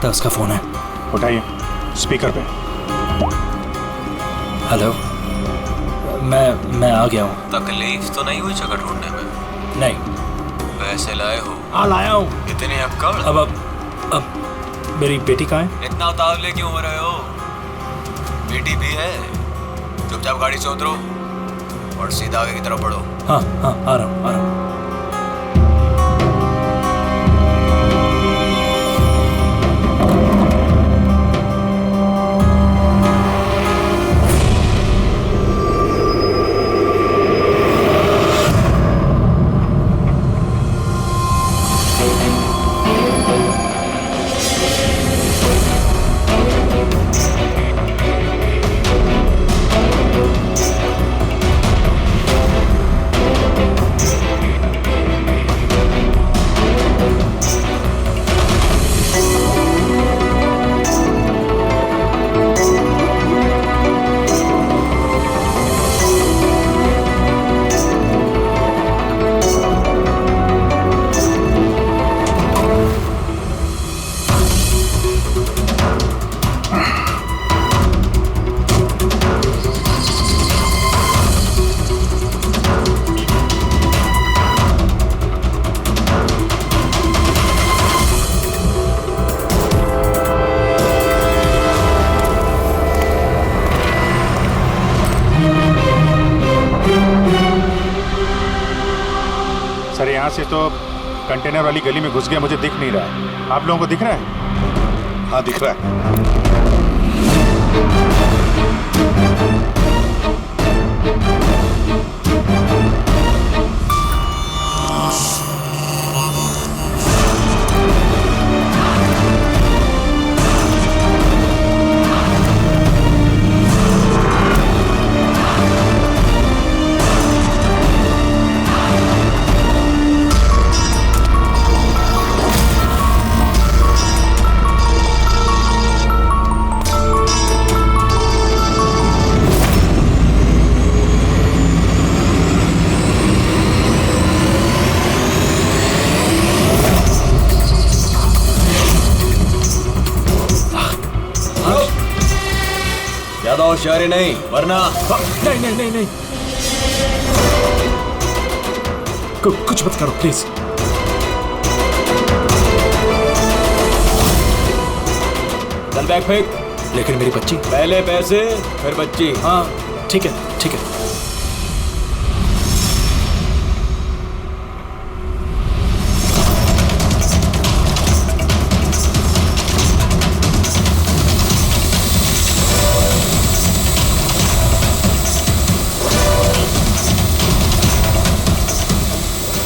लगता है उसका फोन है। उठाइए, स्पीकर पे। हेलो, मैं आ गया हूँ। तकलीफ तो नहीं हुई जगह ढूंढने में? नहीं। पैसे लाए हो? हाँ लाया हूँ। इतने अक्कड़? अब मेरी बेटी कहाँ है? इतना उतावले क्यों हो रहे हो? बेटी भी है। चुपचाप गाड़ी से उतरो और सीधा आगे की तरफ बढ़ो। हाँ हाँ, आ रहा हूँ। सर यहाँ से तो कंटेनर वाली गली में घुस गया, मुझे दिख नहीं रहा है। आप लोगों को दिख रहा है? हाँ दिख रहा है। ज्यादा होशियारी नहीं वरना। नहीं। कुछ मत करो प्लीज। चल बैग फेंक। लेकिन मेरी बच्ची। पहले पैसे फिर बच्ची। हाँ ठीक है।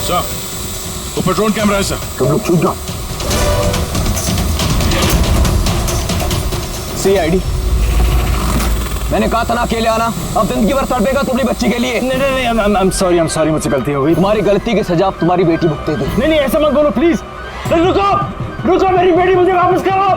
सर, ऊपर ड्रोन कैमरा है सर। तुम लोग छूट जाओ। CID, मैंने कहा था ना अकेले आना। अब जिंदगी भर तड़पेगा तुम अपनी बच्ची के लिए। नहीं, आई एम सॉरी, मुझसे गलती हो गई। तुम्हारी गलती की सजा अब तुम्हारी बेटी भुगतेगी। नहीं, ऐसा मत बोलो प्लीज। रुको, मेरी बेटी मुझे वापस करो।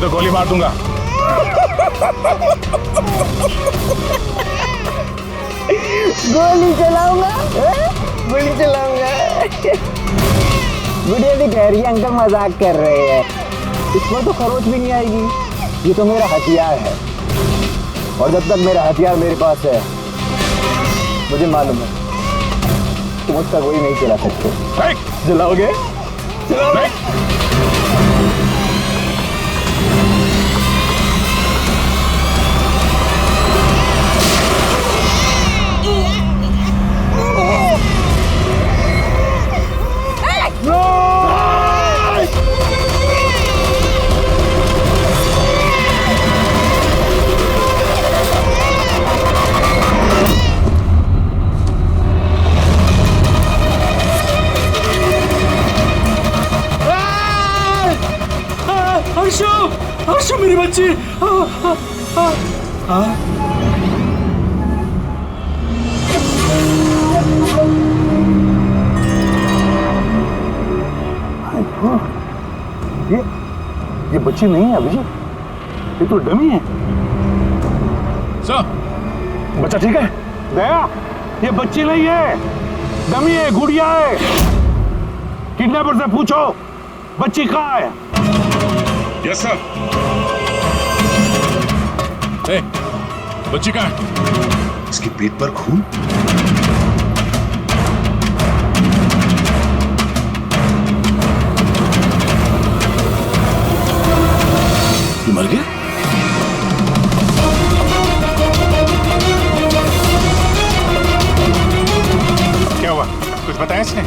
तो गोली मार दूंगा। गोली चलाऊंगा, गोली चलाऊंगा। गुड़िया भी कह रही है अंकल मजाक कर रहे हैं, इसमें तो खरोच भी नहीं आएगी। ये तो मेरा हथियार है, और जब तक मेरा हथियार मेरे पास है, मुझे मालूम है तुम उसका गोली नहीं चला सकते। चलाओगे? चलाओगे? हर्षो मेरी बच्ची। ये बच्ची नहीं है अभिजीत, ये तो डमी है। सर, बच्चा ठीक है? दया, ये बच्ची नहीं है, डमी है, गुड़िया है। किडनैपर से पूछो बच्ची कहाँ है। Yes sir. ए, बच्ची कहाँ है? इसके पेट पर खून। ये मर गया? क्या हुआ? कुछ बताया इसने?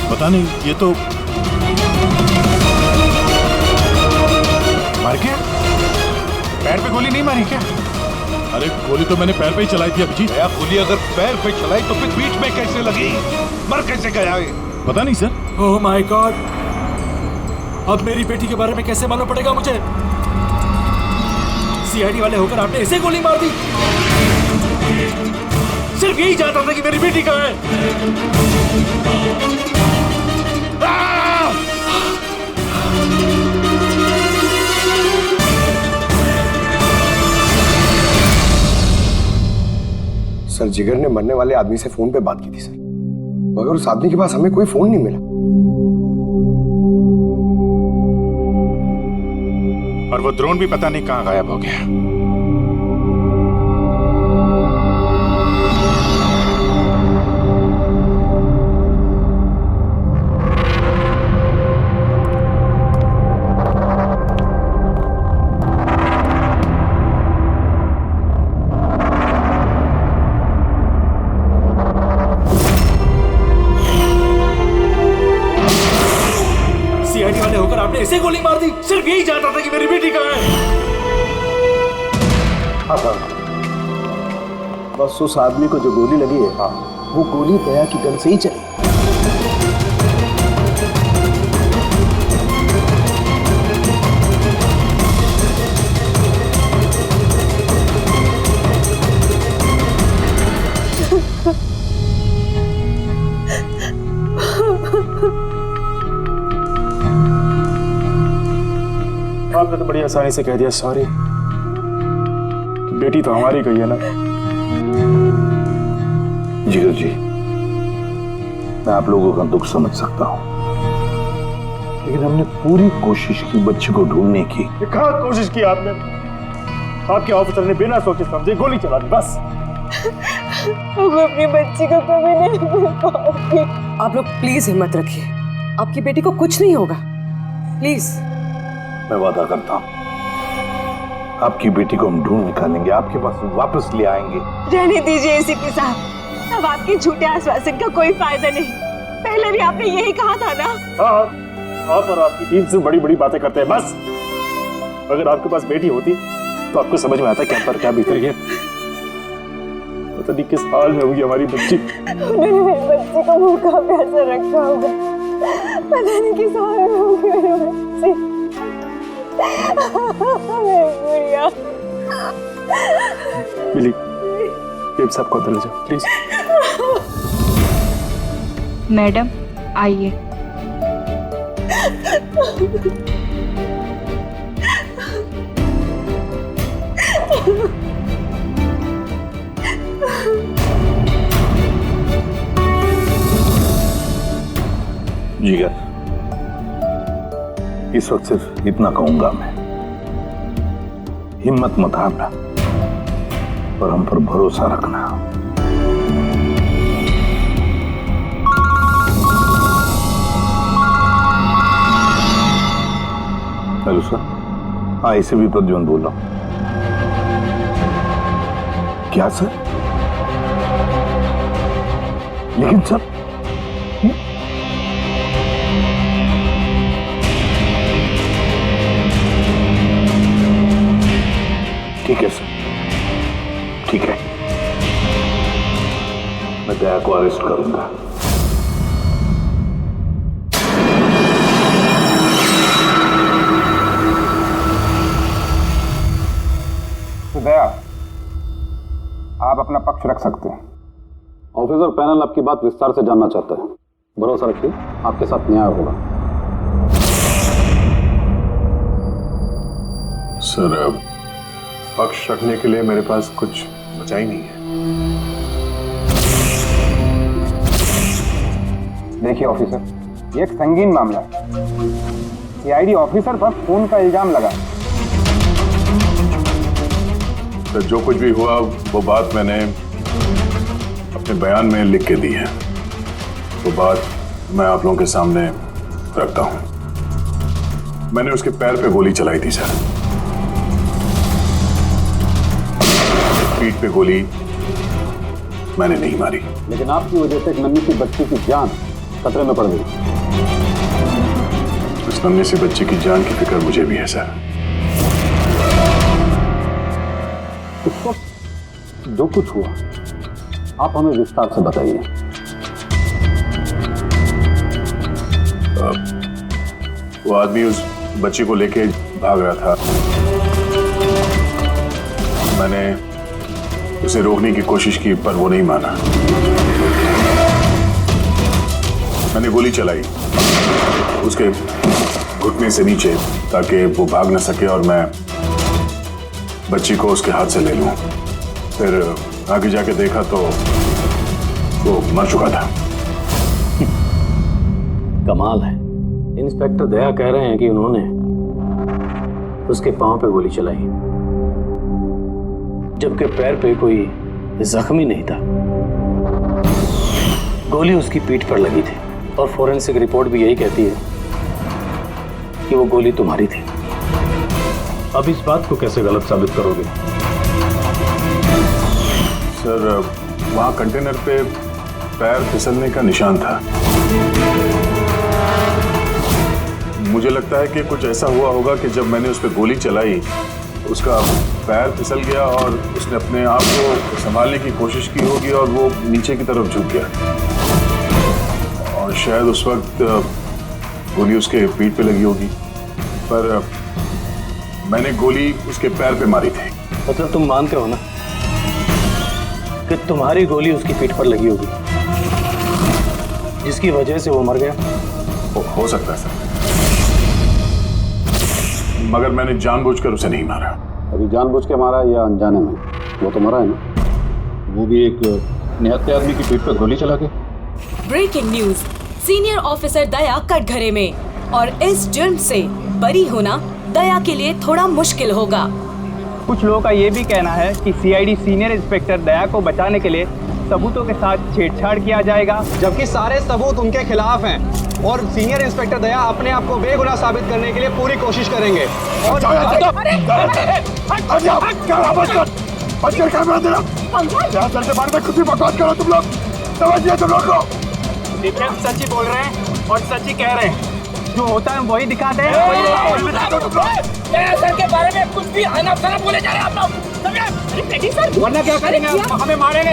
पता नहीं, ये तो मर गया? पैर पे गोली नहीं मारी क्या? अरे गोली तो मैंने पैर पे ही चलाई थी अभिजीत। दया, गोली अगर पैर पे चलाई तो फिर पीठ में कैसे लगी? मर कैसे गया ये? पता नहीं सर। ओह माय गॉड, अब मेरी बेटी के बारे में कैसे मालूम पड़ेगा मुझे? सीआईडी वाले होकर आपने इसे गोली मार दी। सिर्फ यही जानता था कि मेरी बेटी कहाँ है। सर, जिगर ने मरने वाले आदमी से फोन पे बात की थी सर, मगर उस आदमी के पास हमें कोई फोन नहीं मिला। और वो ड्रोन भी पता नहीं कहाँ गायब हो गया। सीआईडी वाले होकर आपने इसे गोली मार दी। सिर्फ यही जानता था कि मेरी बेटी कहाँ है। बस उस आदमी को जो गोली लगी है, वो गोली दया की गन से ही चली। आपने तो बड़ी आसानी से कह दिया सॉरी। बेटी तो हमारी गई है ना। जिगर जी, मैं आप लोगों का दुख समझ सकता हूं, लेकिन हमने पूरी कोशिश की बच्ची को ढूंढने की। कहाँ कोशिश की आपने? आपके ऑफिसर ने बिना सोचे समझे गोली चला दी, बस। हम अपनी बच्ची को कभी नहीं भूल पाओगे। आप लोग प्लीज हिम्मत रखिए, आपकी बेटी को कुछ नहीं होगा, प्लीज। मैं वादा करता हूं, आपकी बेटी को हम ढूंढ निकालेंगे, आपके पास वापस ले आएंगे। रहने दीजिए एसीपी साहब, अब आपके झूठे आश्वासन का कोई फायदा नहीं। पहले भी आपने यही कहा था ना। हाँ, आप और आपकी टीम से बड़ी बड़ी बातें करते हैं, बस। अगर आपके पास बेटी होती तो आपको समझ में आता क्या पर क्या बीत रही है। पता नहीं किस हाल में होगी हमारी बच्ची। उन्होंने मेरी बच्ची को भूखा प्यासा रखा होगा, पता नहीं किस हाल में होगी मेरी बच्ची। गुड़िया। मिली, ये सबको अंदर ले जाओ प्लीज। मैडम आइए। इस वक्त सिर्फ इतना कहूंगा मैं, हिम्मत मत हारना और हम पर भरोसा रखना। हेलो सर, हाँ इसे भी प्रद्युम्न बोल रहा हूं। क्या सर? लेकिन सर ठीक है सर, ठीक है, मैं दया को अरेस्ट करूंगा। तो दया, आप अपना पक्ष रख सकते हैं। ऑफिसर पैनल आपकी बात विस्तार से जानना चाहता है। भरोसा रखिए, आपके साथ न्याय होगा। सर, पक्ष रखने के लिए मेरे पास कुछ बचा ही नहीं है। देखिए ऑफिसर, ये एक संगीन मामला है। सीआईडी ऑफिसर पर खून का इल्जाम लगा। सर, जो कुछ भी हुआ वो बात मैंने अपने बयान में लिख के दी है। वो बात मैं आप लोगों के सामने रखता हूं। मैंने उसके पैर पे गोली चलाई थी सर, पीठ पे गोली मैंने नहीं मारी। लेकिन आपकी वजह से एक नन्ही सी बच्ची की जान खतरे में पड़ गई। उस नन्ही सी बच्ची की जान की फिक्र मुझे भी है सर। उस वक्त जो कुछ हुआ आप हमें विस्तार से बताइए। वो आदमी उस बच्ची को लेके भाग रहा था। मैंने उसे रोकने की कोशिश की पर वो नहीं माना। मैंने गोली चलाई उसके घुटने से नीचे ताकि वो भाग न सके और मैं बच्ची को उसके हाथ से ले लूं। फिर आगे जाके देखा तो वो मर चुका था। कमाल है, इंस्पेक्टर दया कह रहे हैं कि उन्होंने उसके पांव पे गोली चलाई जबकि पैर पे कोई जख्मी नहीं था। गोली उसकी पीठ पर लगी थी और फोरेंसिक रिपोर्ट भी यही कहती है कि वो गोली तुम्हारी थी। अब इस बात को कैसे गलत साबित करोगे? सर, वहां कंटेनर पे पैर फिसलने का निशान था। मुझे लगता है कि कुछ ऐसा हुआ होगा कि जब मैंने उस पर गोली चलाई उसका पैर फिसल गया और उसने अपने आप को संभालने की कोशिश की होगी और वो नीचे की तरफ झुक गया और शायद उस वक्त गोली उसके पीठ पे लगी होगी। पर मैंने गोली उसके पैर पे मारी थी। मतलब तुम मानते हो ना कि तुम्हारी गोली उसकी पीठ पर लगी होगी जिसकी वजह से वो मर गया? हो सकता है सर, मगर मैंने जानबूझकर उसे नहीं मारा। अभी जानबूझ के मारा या अनजाने में? वो तो मरा है ना, वो भी एक निहत्थे आदमी की पीठ पर गोली चला के। ब्रेकिंग न्यूज, सीनियर ऑफिसर दया कटघरे में, और इस जुर्म से बरी होना दया के लिए थोड़ा मुश्किल होगा। कुछ लोगों का ये भी कहना है कि सीआईडी सीनियर इंस्पेक्टर दया को बचाने के लिए सबूतों के साथ छेड़छाड़ किया जाएगा, जबकि सारे सबूत उनके खिलाफ हैं और सीनियर इंस्पेक्टर दया अपने आप को बेगुनाह साबित करने के लिए पूरी कोशिश करेंगे। और सच ही बोल रहे हैं और सच ही कह रहे हैं, जो होता है वही दिखाते हैं। सर के बारे में कुछ भी अनाप-शनाप बोले जा रहे हैं आप लोग। वरना क्या करेंगे? हमें मारेंगे।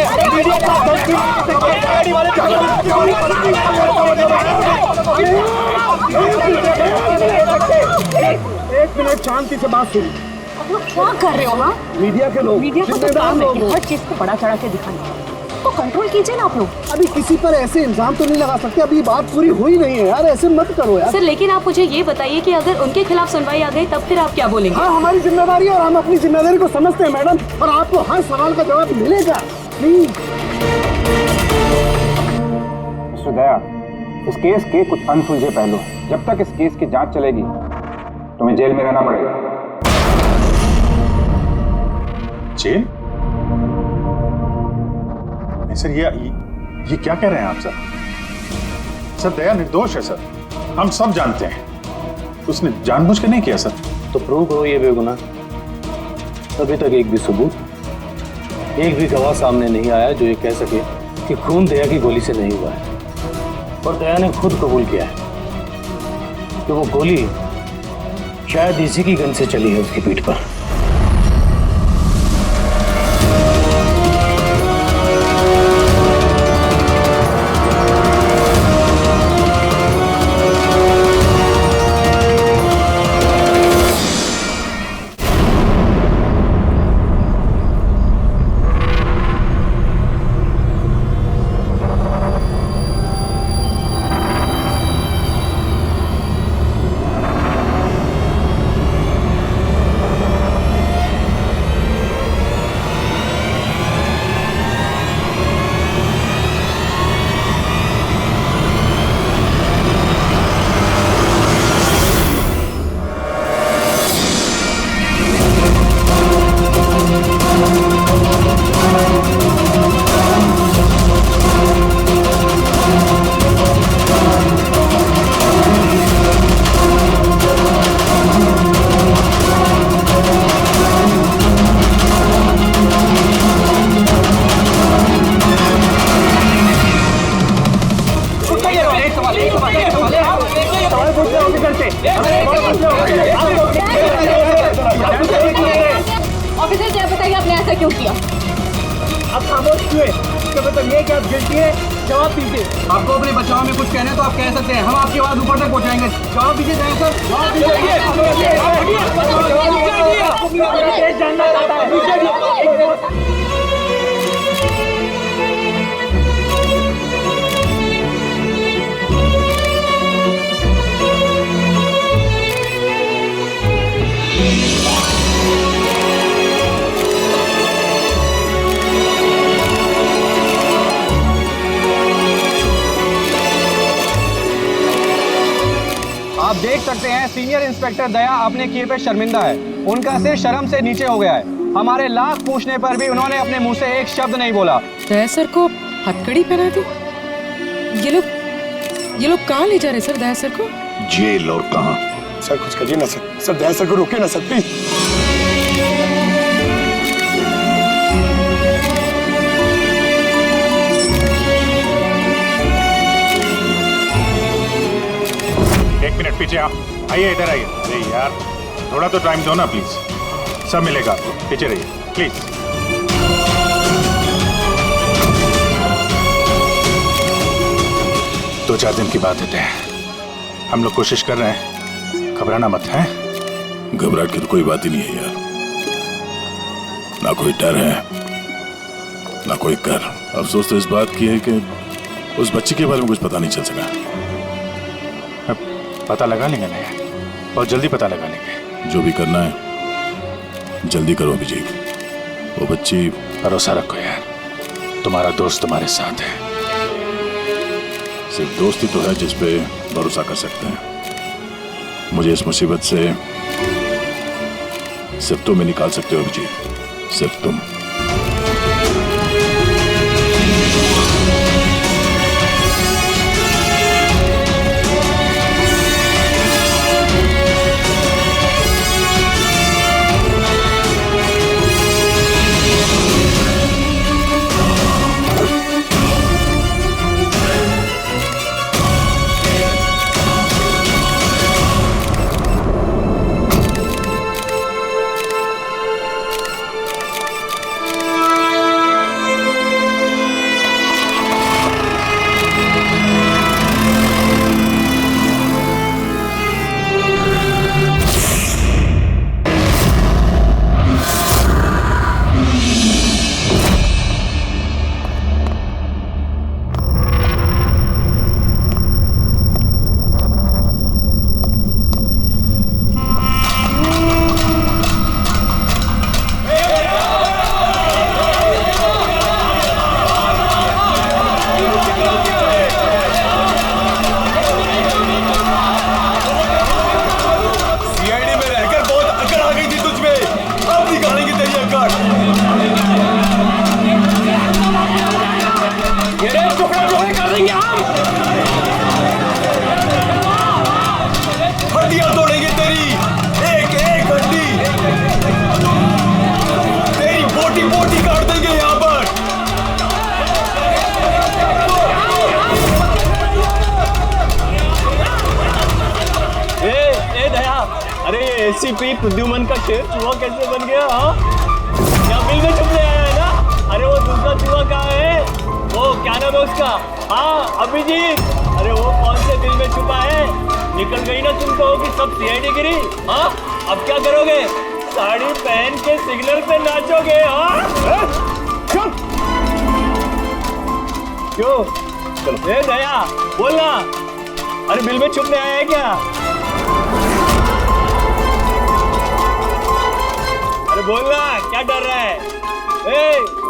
एक मिनट शांति से बात सुनिए। आप लोग क्या कर रहे हो? हाँ, मीडिया के लोग, मीडिया का तो काम है कि हर चीज को बड़ा चढ़ा के दिखाना। तो कंट्रोल कीजिए ना आप लोग। अभी किसी पर ऐसे इल्जाम तो नहीं लगा सकते, अभी बात पूरी हुई नहीं है यार, ऐसे मत करो यार। सर, लेकिन आप मुझे ये बताइए कि अगर उनके खिलाफ सुनवाई आ गई तब फिर आप क्या बोलेंगे? हाँ, हमारी जिम्मेदारी है और हम अपनी जिम्मेदारी को समझते हैं मैडम, और आपको हर सवाल का जवाब मिलेगा। प्लीज मिस्टर दया, इस केस के कुछ अनसुलझे पहलू, जब तक इस केस की जांच चलेगी तुम्हें जेल में रहना पड़ेगा। जेल? नहीं सर, ये क्या कह रहे हैं आप सर? सर दया निर्दोष है सर, हम सब जानते हैं। उसने जानबूझ कर नहीं किया सर। तो प्रूव करो ये बेगुनाह। अभी तक एक भी सबूत, एक भी गवाह सामने नहीं आया जो ये कह सके कि खून दया की गोली से नहीं हुआ है। और दया ने खुद कबूल किया है कि वो गोली शायद इसी की गन से चली है उसकी पीठ पर। ऑफिसर जय बताइए आपने ऐसा क्यों किया? आप खामोश क्यों हैं? इसका मतलब ये कि आप गिल्टी है, जवाब दीजिए। आपको अपने बचाव में कुछ कहना है तो आप कह सकते हैं, हम आपकी आवाज ऊपर तक पहुंचाएंगे। जवाब दीजिए जय सर, जवाब दीजिए। जानना चाहता है। आप देख सकते हैं सीनियर इंस्पेक्टर दया अपने किए पे शर्मिंदा है। उनका सिर शर्म से नीचे हो गया है। हमारे लाख पूछने पर भी उन्होंने अपने मुंह से एक शब्द नहीं बोला। दया सर को हथकड़ी पहना दी। ये लोग कहाँ ले जा रहे सर दया सर को? जेल। और कहाँ? सर कुछ करिए ना सर, सर दया सर को रोके ना सर प्लीज। एक मिनट पीछे आप आइए, इधर आइए। अरे यार थोड़ा तो टाइम दो ना प्लीज, सब मिलेगा आपको। पीछे रहिए प्लीज। 2-4 दिन की बात है, हम लोग कोशिश कर रहे हैं, घबराना मत है। घबराहट की तो कोई बात ही नहीं है यार, ना कोई डर है ना कोई कर। अफसोस तो इस बात की है कि उस बच्ची के बारे में कुछ पता नहीं चल सका। पता लगा लेंगे ना यार, बहुत जल्दी पता लगा लेंगे। जो भी करना है जल्दी करो अभिजीत। वो बच्ची, भरोसा रखो यार, तुम्हारा दोस्त तुम्हारे साथ है। सिर्फ दोस्ती तो है जिस पे भरोसा कर सकते हैं। मुझे इस मुसीबत से सिर्फ तुम ही निकाल सकते हो अभिजीत, सिर्फ तुम। भाई प्रद्युमन का शेर चूहा कैसे बन गया? हाँ क्या बिल में छुपने आया है ना? अरे वो दूसरा चूहा कहाँ है? वो क्या नाम है उसका? हाँ अभिजीत। अरे वो कौन से बिल में छुपा है? निकल गई ना तुम कहो कि सब सीआईडी गिरी। हाँ अब क्या करोगे? साड़ी पहन के सिग्नल पे नाचोगे? हाँ क्यों? चलो ए दया बोलना। अरे बिल में छुपने आया है क्या? अरे बोलना, क्या डर रहा है? ए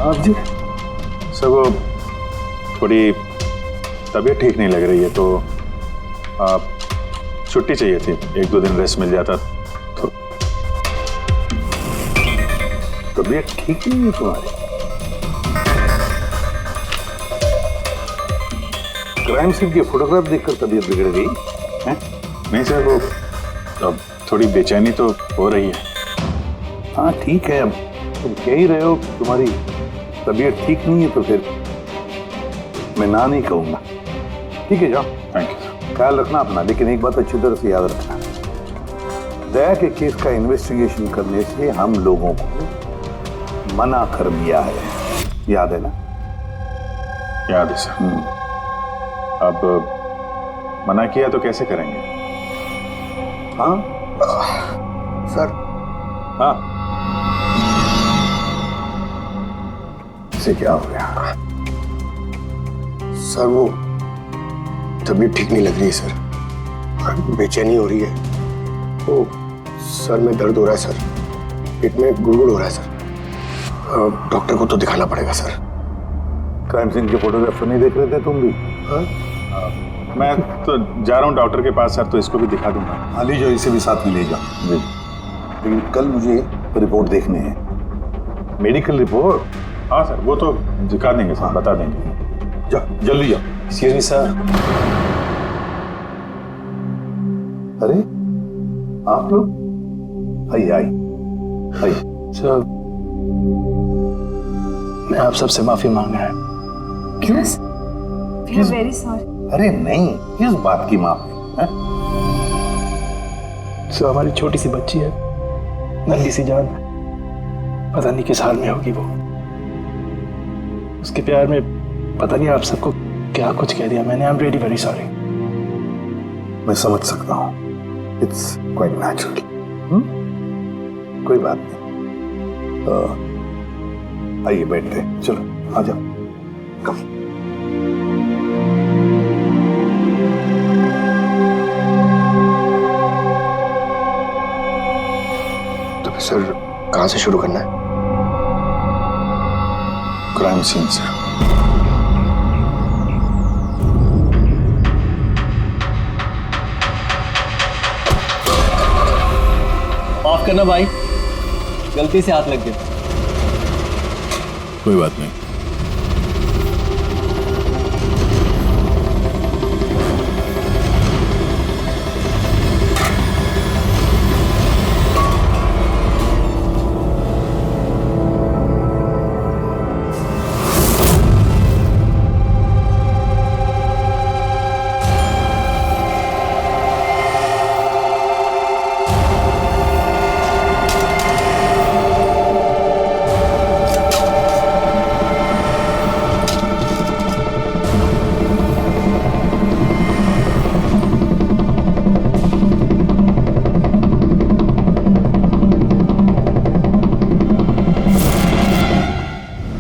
आप जी सर वो थोड़ी तबीयत ठीक नहीं लग रही है तो आप छुट्टी चाहिए थी, 1-2 दिन रेस्ट मिल जाता तो। तबीयत ठीक नहीं है तुम्हारी? क्राइम सीन के फोटोग्राफ देखकर तबीयत बिगड़ गई है? नहीं सर वो अब थोड़ी बेचैनी तो हो रही है। हाँ ठीक है, अब तुम कह ही रहे हो तुम्हारी तबीयत ठीक नहीं है तो फिर मैं ना नहीं कहूंगा। ठीक है जाओ। Thank you sir. ख्याल रखना अपना, लेकिन एक बात अच्छी तरह से याद रखना, दया के केस का इन्वेस्टिगेशन करने से हम लोगों को मना कर दिया है, याद है ना? याद है सर। अब मना किया तो कैसे करेंगे? हाँ सर। हाँ इसे क्या हो गया? सर वो तबीयत ठीक नहीं लग रही है सर, बेचैनी हो रही है। वो सर में दर्द हो रहा है सर, पेट में गुड़गुड़ हो रहा है सर। डॉक्टर को तो दिखाना पड़ेगा सर। क्राइम सीन के फोटोग्राफर नहीं देख रहे थे तुम भी? मैं तो जा रहा हूँ डॉक्टर के पास सर, तो इसको भी दिखा दूंगा। हाँ ले जाओ, इसे भी साथ में ले जाओ। जी लेकिन कल मुझे रिपोर्ट देखनी है। Medical report? हाँ सर वो तो दिखा देंगे सर, बता देंगे। जाओ जल्दी जाओ। Excuse me sir. अरे आप लोग आइए आइए आइए। सर मैं आप सबसे माफी मांग रहा हूँ। क्यों? We are very sorry. अरे नहीं, किस बात की माफी? सर हमारी छोटी सी बच्ची है, नन्ही सी जान, पता नहीं किस हाल में होगी वो। उसके प्यार में पता नहीं आप सबको क्या कुछ कह दिया मैंने। I am really very sorry. मैं समझ सकता हूँ, इट्स क्वाइट नेचुरल। कोई बात नहीं। आइए बैठते हैं, चलो आ जाओ। कम। तो सर कहाँ से शुरू करना है? क्राइम सीन से। माफ करना भाई, गलती से हाथ लग गया। कोई बात नहीं।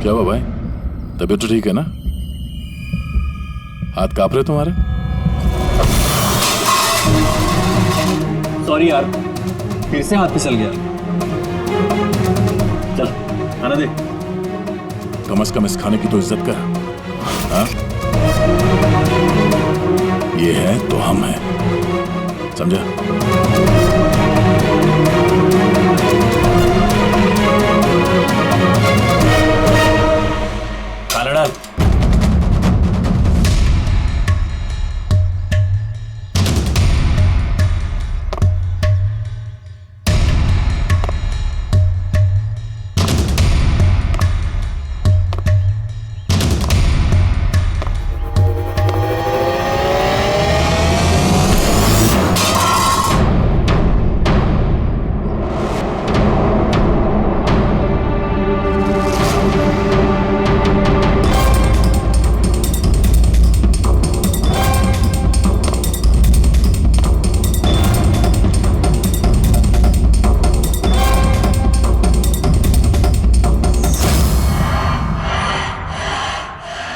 क्या हुआ भाई, तबीयत तो ठीक है ना? हाथ कांप रहे तुम्हारे? सॉरी यार, फिर से हाथ फिसल गया। चल आना दे। कम से कम इस खाने की तो इज्जत कर। हाँ? ये है तो हम हैं, समझा? खाना डाल।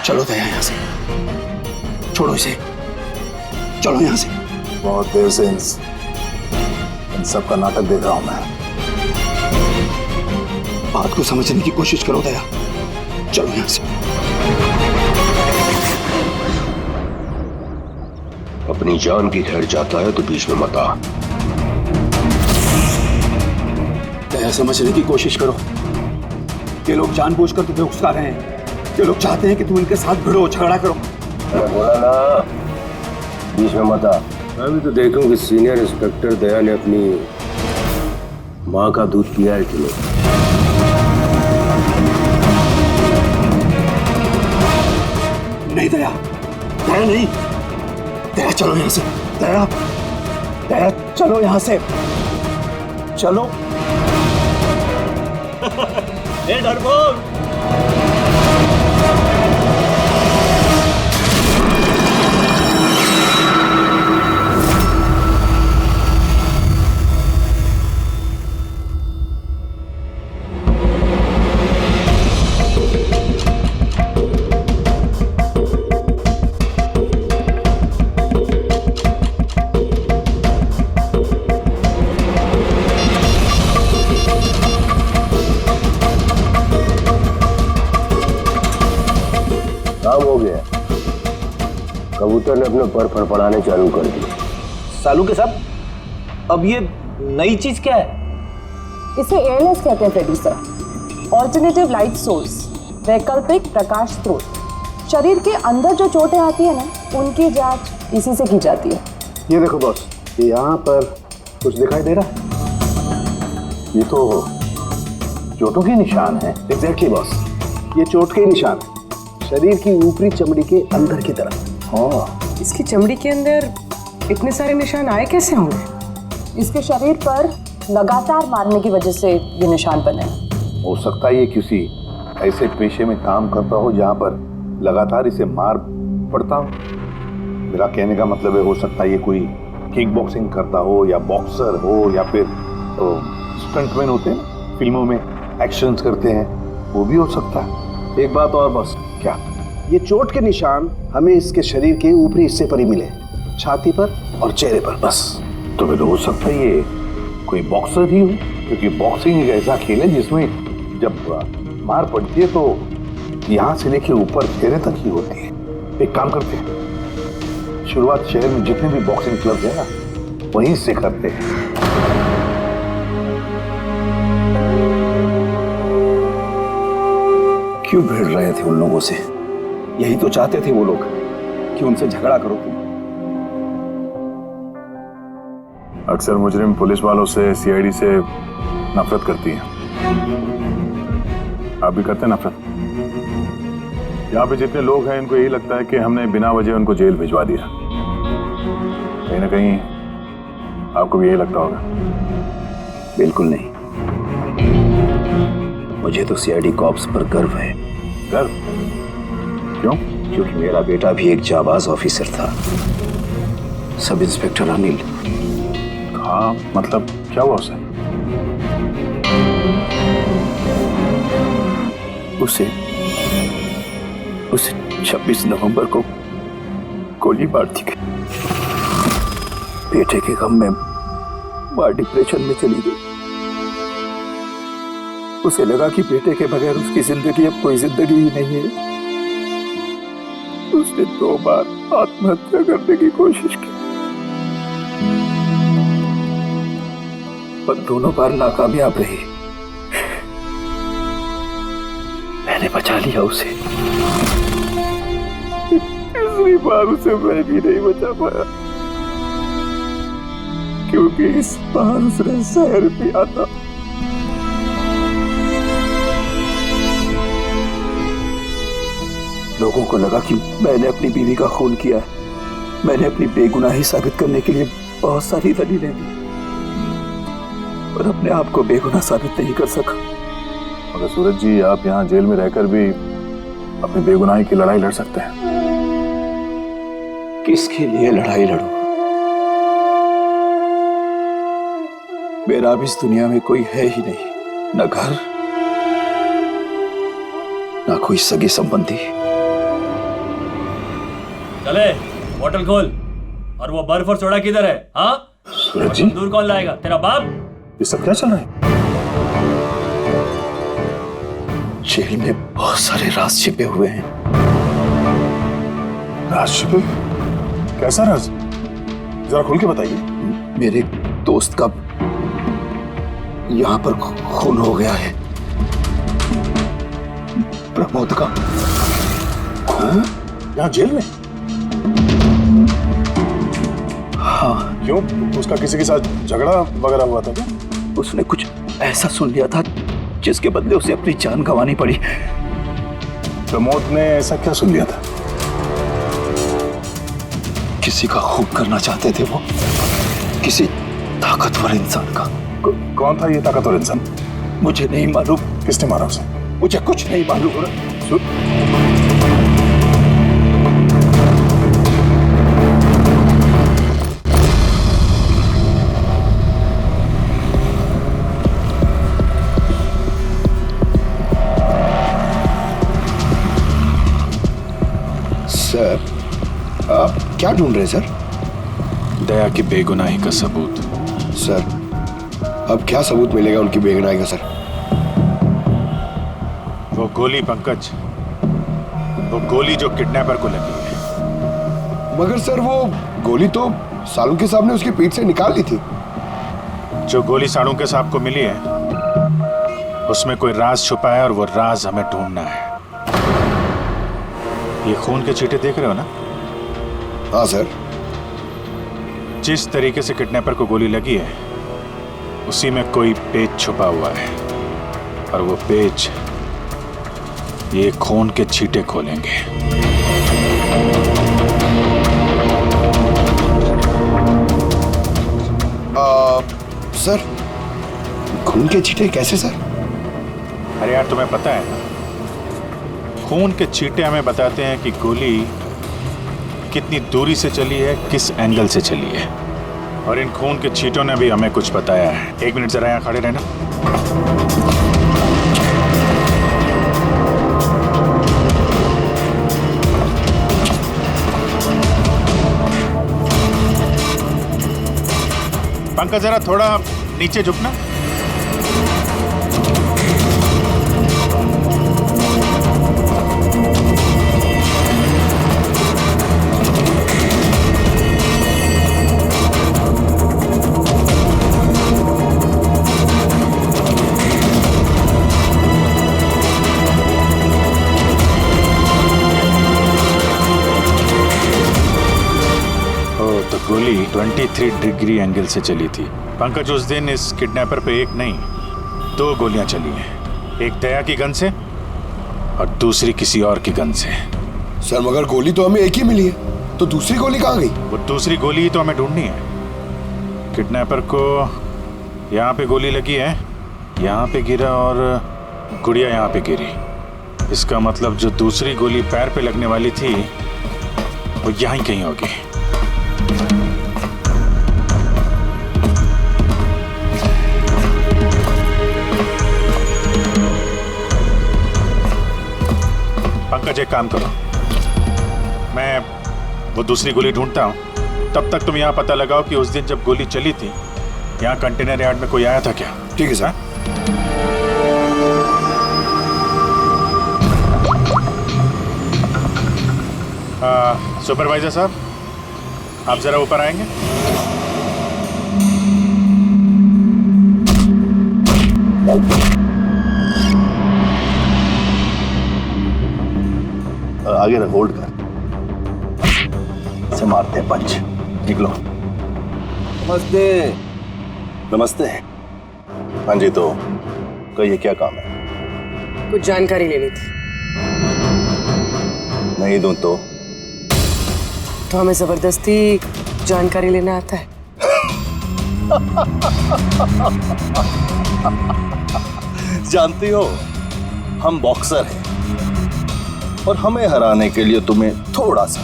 चलो दया यहाँ से, छोड़ो इसे, चलो यहाँ से। बहुत देर से इन सब का नाटक देख रहा हूं मैं। बात को समझने की कोशिश करो दया, चलो यहाँ से। अपनी जान की खैर चाहता है तो बीच में मत आ। दया समझने की कोशिश करो। ये लोग जानबूझकर तुम्हें उकसा रहे हैं। ये लोग चाहते हैं कि तुम इनके साथ भिड़ो, झगड़ा करो। बोला ना, बीच में मत आ। मैं भी तो देखूं कि सीनियर इंस्पेक्टर दया ने अपनी माँ का दूध पिया है कि नहीं। नहीं दया, दया नहीं। दया चलो यहाँ से, दया, दया चलो यहाँ से, चलो। ए डरपोक, काम हो गया। कबूतर ने अपने पर फड़फड़ाने चालू कर दिए। सालू के साहब, अब ये नई चीज क्या है? इसे एयरलेस कहते हैं Freddie sir. Alternative light source, वैकल्पिक प्रकाश स्रोत। शरीर के अंदर जो चोटें आती है ना, उनकी जांच इसी से की जाती है। ये देखो बॉस, ये यहाँ पर कुछ दिखाई दे रहा है? ये तो चोटों के निशान है। एग्जैक्टली बॉस, ये चोट के निशान है, शरीर की ऊपरी चमड़ी के अंदर की तरफ। हाँ, इसकी चमड़ी के अंदर इतने सारे निशान आए कैसे होंगे? इसके शरीर पर लगातार मारने की वजह से ये निशान बने। हो सकता है ये किसी ऐसे पेशे में काम करता हो जहाँ पर लगातार इसे मार पड़ता हो। मेरा कहने का मतलब है, हो सकता है ये कोई किक बॉक्सिंग करता हो, या बॉक्सर हो, या फिर स्टंटमैन होते हैं फिल्मों में एक्शंस करते हैं, वो भी हो सकता है। एक बात और बस, क्या? ये चोट के निशान हमें इसके शरीर के ऊपरी हिस्से पर ही मिले, छाती पर और चेहरे पर बस। तो फिर हो सकता है ये कोई बॉक्सर ही हो, क्योंकि बॉक्सिंग एक ऐसा खेल है जिसमें जब मार पड़ती है तो यहाँ से लेके ऊपर चेहरे तक ही होती है। एक काम करते हैं, शुरुआत शहर में जितने भी बॉक्सिंग क्लब है ना, वहीं से करते हैं। क्यों भिड़ रहे थे उन लोगों से? यही तो चाहते थे वो लोग कि उनसे झगड़ा करो तुम। अक्सर मुजरिम पुलिस वालों से, सीआईडी से नफरत करती है। आप भी करते हैं नफरत? यहाँ पे जितने लोग हैं, इनको यही लगता है कि हमने बिना वजह उनको जेल भिजवा दिया। कहीं ना कहीं आपको भी यही लगता होगा। बिल्कुल नहीं, मुझे तो सीआईडी कॉप्स पर गर्व है। गर्व? क्यों? क्योंकि मेरा बेटा भी एक जाबाज ऑफिसर था, सब इंस्पेक्टर अनिल। हाँ, मतलब क्या हुआ उसे 26 नवंबर को गोली मार दी गई। बेटे के गम में मां डिप्रेशन में चली गई। उसे लगा कि बेटे के बगैर उसकी जिंदगी अब कोई जिंदगी ही नहीं है। उसने 2 बार आत्महत्या करने की कोशिश की, पर दोनों बार नाकामयाब रही। मैंने बचा लिया उसे। तीसरी बार उसे मैं भी नहीं बचा पाया, क्योंकि इस बार उसने शहर पिया था। लोगों को लगा कि मैंने अपनी बीवी का खून किया है। मैंने अपनी बेगुनाही साबित करने के लिए बहुत सारी दलीलें दी, पर अपने आप को बेगुनाह साबित नहीं कर सका। मगर सूरज जी, आप यहाँ जेल में रहकर भी अपनी बेगुनाही की लड़ाई लड़ सकते हैं। किसके लिए लड़ाई लड़ूं? मेरा अब इस दुनिया में कोई है ही नहीं, न घर, न कोई सगे संबंधी। चले बोतल खोल। और वो बर्फ और सोडा किधर है? हाँ सूरज जी, दूर कौन लाएगा? तेरा बाप? ये सब क्या चल रहा है? जेल में बहुत सारे राज छिपे हुए हैं। राज छिपे? कैसा राज? जरा खोल के बताइए। मेरे दोस्त का यहाँ पर खून हो गया है। प्रमोद का। खून? यहाँ जेल में? हाँ। क्यों? उसका किसी के साथ झगड़ा वगैरह हुआ था क्या? उसने कुछ ऐसा सुन लिया था जिसके बदले उसे अपनी जान गंवानी पड़ी। प्रमोद ने ऐसा क्या सुन लिया था? किसी का खून करना चाहते थे वो, किसी ताकतवर इंसान का। कौन था ये ताकतवर इंसान? मुझे नहीं मालूम। किसने मारा उसे? मुझे कुछ नहीं मालूम। सर, आप क्या ढूंढ रहे हैं सर? दया की बेगुनाही का सबूत। सर, अब क्या सबूत मिलेगा उनकी बेगुनाही का सर? वो गोली पंकज, वो गोली जो किडनैपर को लगी है। मगर सर, वो गोली तो सालुंके साहब ने उसकी पीठ से निकाल ली थी। जो गोली सालुंके साहब को मिली है, उसमें कोई राज छुपा है और वो राज हमें ढूंढना है। ये खून के छींटे देख रहे हो ना? हाँ सर। जिस तरीके से किडनैपर को गोली लगी है, उसी में कोई पेच छुपा हुआ है, और वो पेच ये खून के छींटे खोलेंगे। सर, खून के छींटे कैसे सर? अरे यार, तुम्हें पता है ना, खून के छींटे हमें बताते हैं कि गोली कितनी दूरी से चली है, किस एंगल से चली है, और इन खून के छींटों ने भी हमें कुछ बताया है। 1 मिनट जरा यहाँ खड़े रहना। पंकज, जरा थोड़ा नीचे झुकना। गोली 23 डिग्री एंगल से चली थी। पंकज, उस दिन इस किडनैपर पे 1 नहीं 2 गोलियां चली हैं। एक दया की गन से और दूसरी किसी और की गन से। सर, मगर गोली तो हमें एक ही मिली है, तो दूसरी गोली कहाँ गई? वो दूसरी गोली ही तो हमें ढूंढनी है। किडनैपर को यहाँ पे गोली लगी है, यहाँ पे गिरा, और गुड़िया यहाँ पे गिरी। इसका मतलब जो दूसरी गोली पैर पे लगने वाली थी, वो यहीं कहीं होगी। पंकज, एक काम करो, मैं वो दूसरी गोली ढूंढता हूँ, तब तक तुम यहाँ पता लगाओ कि उस दिन जब गोली चली थी यहाँ कंटेनर यार्ड में कोई आया था क्या? ठीक है सर। सुपरवाइजर साहब, आप जरा ऊपर आएंगे? आगे रख, होल्ड कर, से मारते हैं पंच। निकलो। नमस्ते। नमस्ते। हाँ जी, तो कहिए क्या काम है? कुछ जानकारी लेनी थी। नहीं दूं तो हमें जबरदस्ती जानकारी लेना आता है। जानती हो, हम बॉक्सर हैं और हमें हराने के लिए तुम्हें थोड़ा सा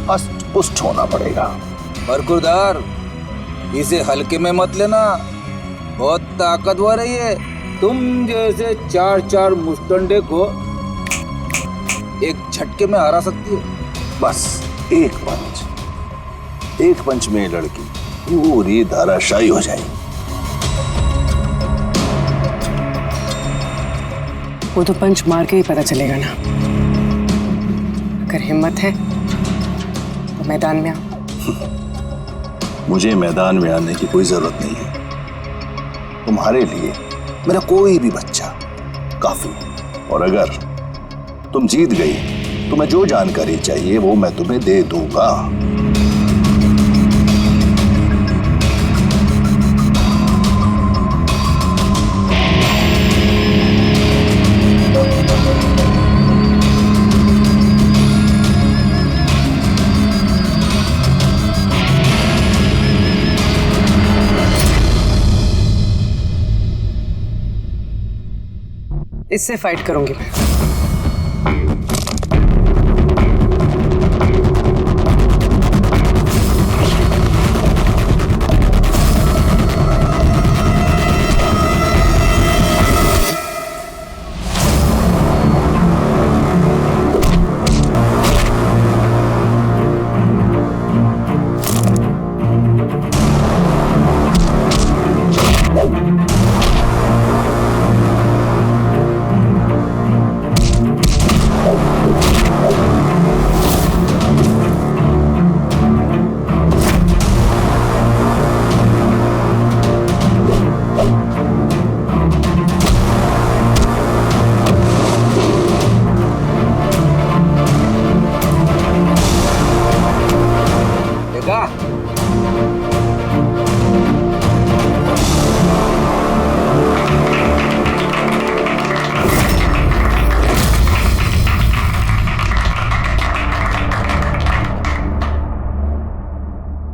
हष्ट पुष्ट होना पड़ेगा। बरकुरदार, इसे हल्के में मत लेना, बहुत ताकतवर है ये। तुम जैसे 4 मुस्टंडे को एक झटके में हरा सकती है। बस एक पंच में लड़की पूरी धराशायी हो जाएगी। वो तो पंच मार के ही पता चलेगा ना। अगर हिम्मत है तो मैदान में आओ। मुझे मैदान में आने की कोई जरूरत नहीं है। तुम्हारे लिए मेरा कोई भी बच्चा काफी है। और अगर तुम जीत गई, तुम्हें जो जानकारी चाहिए वो मैं तुम्हें दे दूंगा। इससे फाइट करूंगी मैं।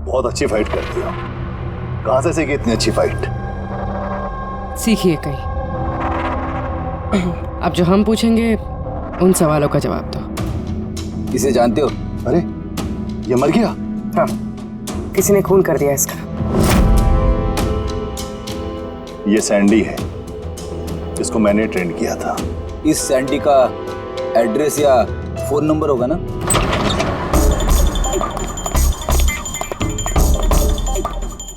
बहुत अच्छी फाइट करती हो। कहां से सीखी इतनी अच्छी फाइट? सीखिए कहीं। अब जो हम पूछेंगे उन सवालों का जवाब दो। इसे जानते हो? अरे ये मर गया? हाँ, किसी ने खून कर दिया इसका। ये सैंडी है, इसको मैंने ट्रेन किया था। इस सैंडी का एड्रेस या फोन नंबर होगा ना?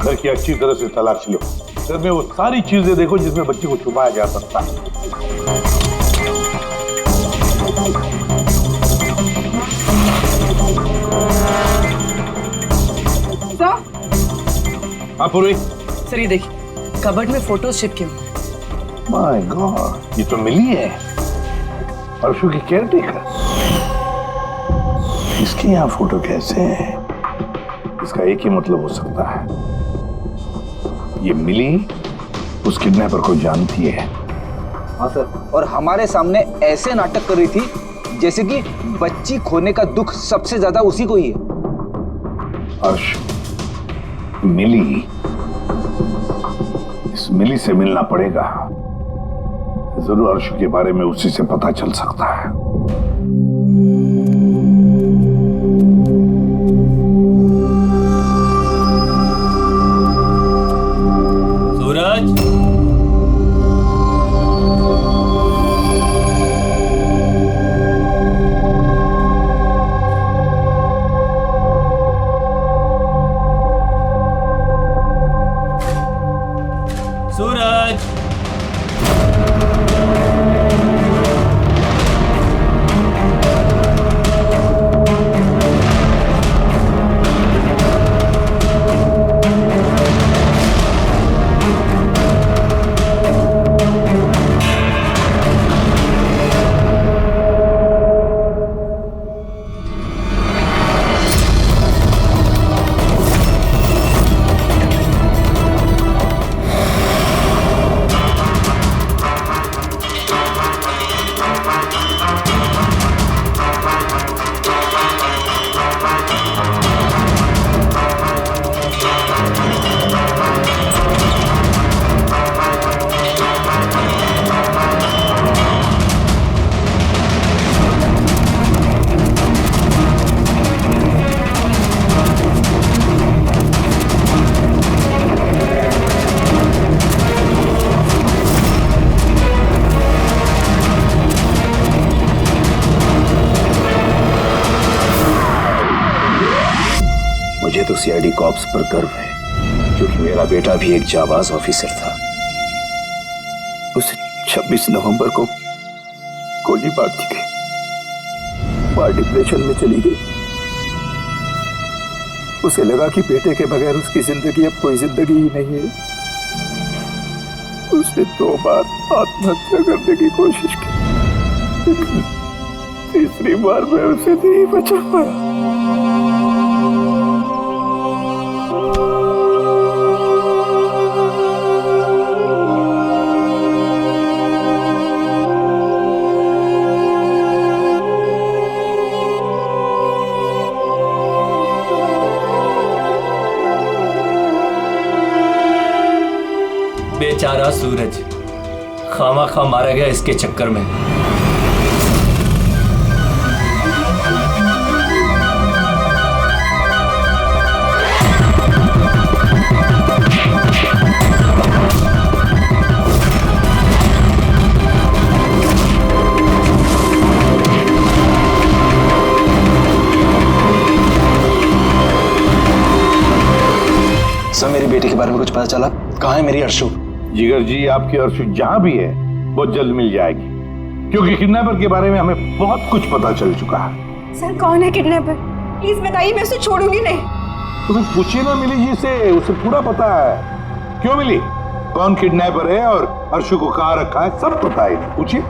घर की अच्छी तरह से तलाश लो। घर में वो सारी चीजें देखो जिसमें बच्ची को छुपाया जा सकता है। हाँ पूरी। सर ये देखिए, कबर्ड में फोटोज चिपके हुए हैं। माय गॉड, ये तो मिली है अर्शु की केयरटेकर। इसके यहाँ फोटो कैसे है? इसका एक ही मतलब हो सकता है, ये मिली उस किडनैपर को जानती है। हाँ सर, और हमारे सामने ऐसे नाटक कर रही थी जैसे कि बच्ची खोने का दुख सबसे ज्यादा उसी को ही है। अर्श, मिली, इस मिली से मिलना पड़ेगा। जरूर अर्शु के बारे में उसी से पता चल सकता है। सूरज, सीआईडी कॉप्स पर गर्व है, क्योंकि मेरा बेटा भी एक जाबाज ऑफिसर था। उसे 26 नवंबर को गोली मार दी गई। मां डिप्रेशन में चली गई। उसे लगा कि बेटे के बगैर उसकी जिंदगी अब कोई जिंदगी ही नहीं है। उसने 2 बार आत्महत्या करने की कोशिश की, तीसरी बार मैं उसे नहीं बचा पाया। बेचारा सूरज खामा मारा गया इसके चक्कर में। सर, मेरी बेटी के बारे में कुछ पता चला? कहाँ है मेरी अर्शु? जिगर जी, आपकी अर्शु जहां भी है बहुत जल्द मिल जाएगी, क्योंकि किडनैपर के बारे में हमें बहुत कुछ पता चल चुका है। सर, कौन है किडनैपर? प्लीज बताइए, मैं उसे छोड़ूंगी नहीं। तुम्हें पूछिए ना मिली जी से, उसे पूरा पता है। क्यों मिली, कौन किडनैपर है और अर्शु को कहाँ रखा है, सब पता है, पूछिए।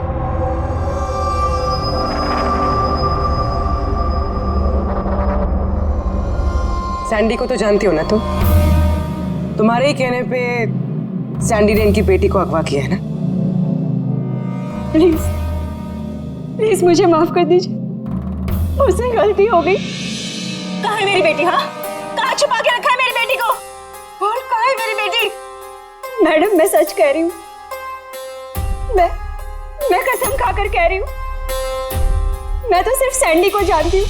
सैंडी को तो जानती हो ना तुम? तुम्हारे ही कहने पे सैंडी ने इनकी बेटी को अगवा किया है ना? प्लीज प्लीज मुझे माफ कर दीजिए, मुझसे गलती हो गई। कहाँ है मेरी बेटी? हाँ, कहाँ छुपा के रखा है मेरी बेटी को? और कहाँ है मेरी बेटी? मैडम, मैं सच कह रही हूँ, मैं कसम खाकर कह रही हूँ, मैं तो सिर्फ सैंडी को जानती हूँ।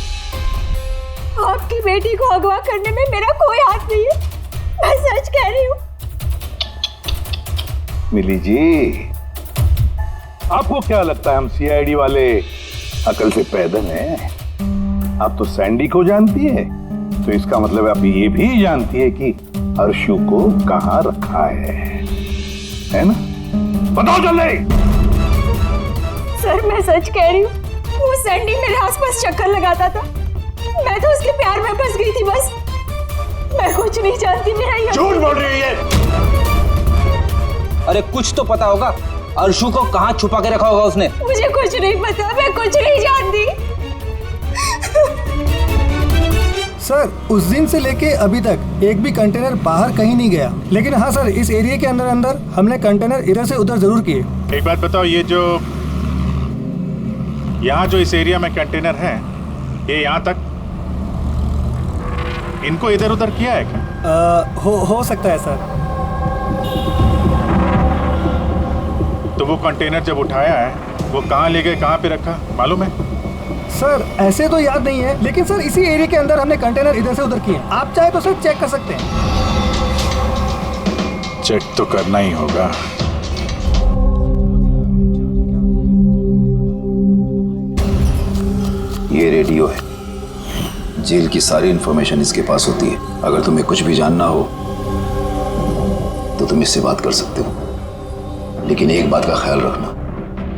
आपकी बेटी को अगवा करने में मेरा कोई हाथ नहीं है, मैं सच कह रही हूँ। मिली जी, आपको क्या लगता है हम सीआईडी वाले अकल से पैदल हैं? आप तो सैंडी को जानती है, तो इसका मतलब आप ये भी जानती है कि अर्शु को कहाँ रखा है ना? बताओ जल्दी। सर, मैं सच कह रही हूँ, वो सैंडी मेरे आसपास चक्कर लगाता था, मैं तो उसके प्यार में फंस गई थी बस। मैं कुछ नहीं जानती। मेरा ये झूठ बोल रही है। अरे कुछ तो पता होगा, अर्शु को कहाँ छुपा के रखा होगा उसने। मुझे कुछ नहीं पता, मैं कुछ नहीं जानती। सर, उस दिन से लेके अभी तक एक भी कंटेनर बाहर कहीं नहीं गया, लेकिन हाँ सर, इस एरिया के अंदर हमने कंटेनर इधर से उधर जरूर किए। एक बात बताओ, ये जो यहाँ जो इस एरिया में कंटेनर है, ये यहाँ तक इनको इधर उधर किया है क्या? हो सकता है सर। तो वो कंटेनर जब उठाया है, वो कहाँ ले गए, कहाँ पे रखा, मालूम है? सर, ऐसे तो याद नहीं है, लेकिन सर इसी एरिया के अंदर हमने कंटेनर इधर से उधर किए। आप चाहे तो सर चेक कर सकते हैं। चेक तो करना ही होगा। ये रेडियो है, जेल की सारी इंफॉर्मेशन इसके पास होती है। अगर तुम्हें कुछ भी जानना हो तो तुम इससे बात कर सकते हो, लेकिन एक बात का ख्याल रखना,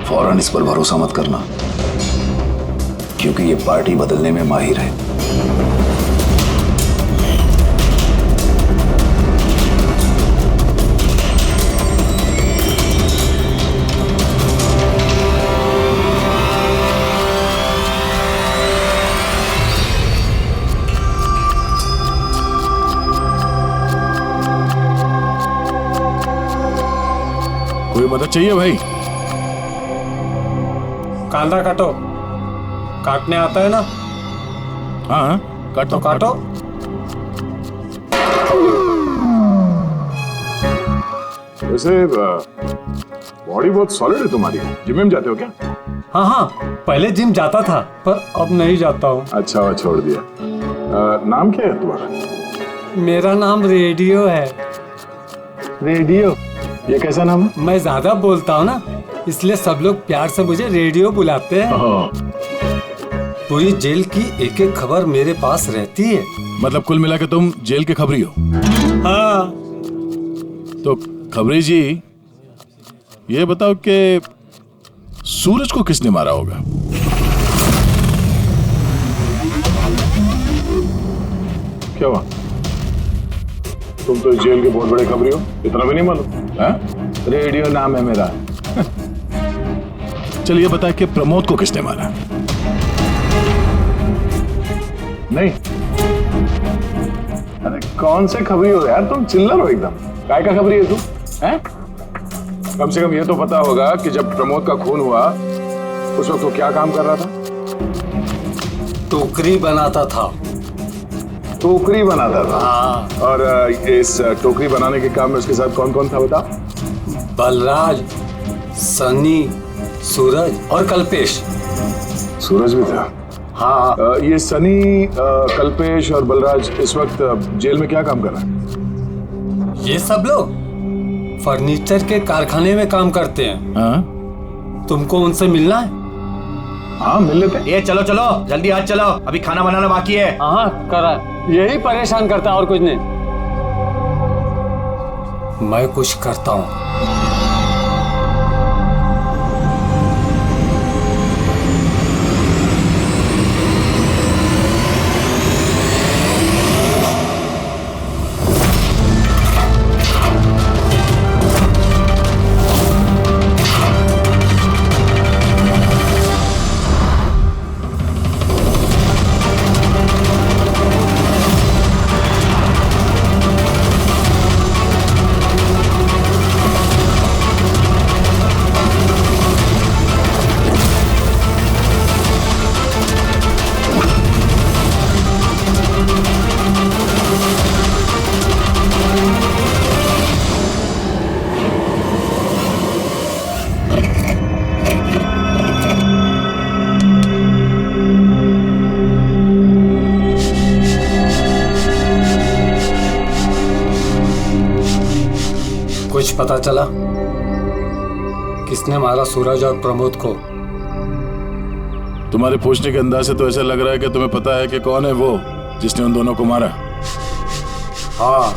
फौरन इस पर भरोसा मत करना, क्योंकि ये पार्टी बदलने में माहिर है। कोई मदद चाहिए भाई? कांदा काटो, काटने आता है ना? हाँ, काटो काटो। वैसे बॉडी बहुत सॉलिड है तुम्हारी। जिम में जाते हो क्या? हाँ, पहले जिम जाता था, पर अब नहीं जाता हूँ। अच्छा, छोड़ दिया। नाम क्या है तुम्हारा? मेरा नाम रेडियो है। रेडियो? ये कैसा नाम है? मैं ज्यादा बोलता हूँ ना, इसलिए सब लोग प्यार से मुझे रेडियो बुलाते हैं। पूरी जेल की एक एक खबर मेरे पास रहती है। मतलब कुल मिला के तुम जेल के खबरी हो? हाँ। तो खबरी जी, ये बताओ कि सूरज को किसने मारा होगा? क्या हुआ? तुम तो जेल के बहुत बड़े खबरी हो, इतना भी नहीं मालूम? रेडियो नाम है मेरा। चलिए बता कि प्रमोद को किसने मारा? नहीं। अरे कौन से खबरी हो यार, तुम चिल्लर हो एकदम। काय का खबरी है तू? हैं? कम से कम ये तो पता होगा कि जब प्रमोद का खून हुआ उस वक्त वो क्या काम कर रहा था? टोकरी बनाता था। टोकरी बनाता था? हाँ। और इस टोकरी बनाने के काम में उसके साथ कौन कौन था बता? बलराज, सनी, सूरज और कल्पेश। सूरज भी था? हाँ। ये सनी, कल्पेश और बलराज इस वक्त जेल में क्या काम कर रहे हैं? ये सब लोग फर्नीचर के कारखाने में काम करते हैं। हाँ? तुमको उनसे मिलना है? हाँ मिल लेते। ये चलो चलो जल्दी आज चलो, अभी खाना बनाना बाकी है। हाँ करा, यही परेशान करता है और कुछ नहीं। मैं कुछ करता हूँ। कुछ पता चला किसने मारा सूरज और प्रमोद को? तुम्हारे पूछने के अंदाज से तो ऐसा लग रहा है कि तुम्हें पता है कि कौन है वो जिसने उन दोनों को मारा। हाँ।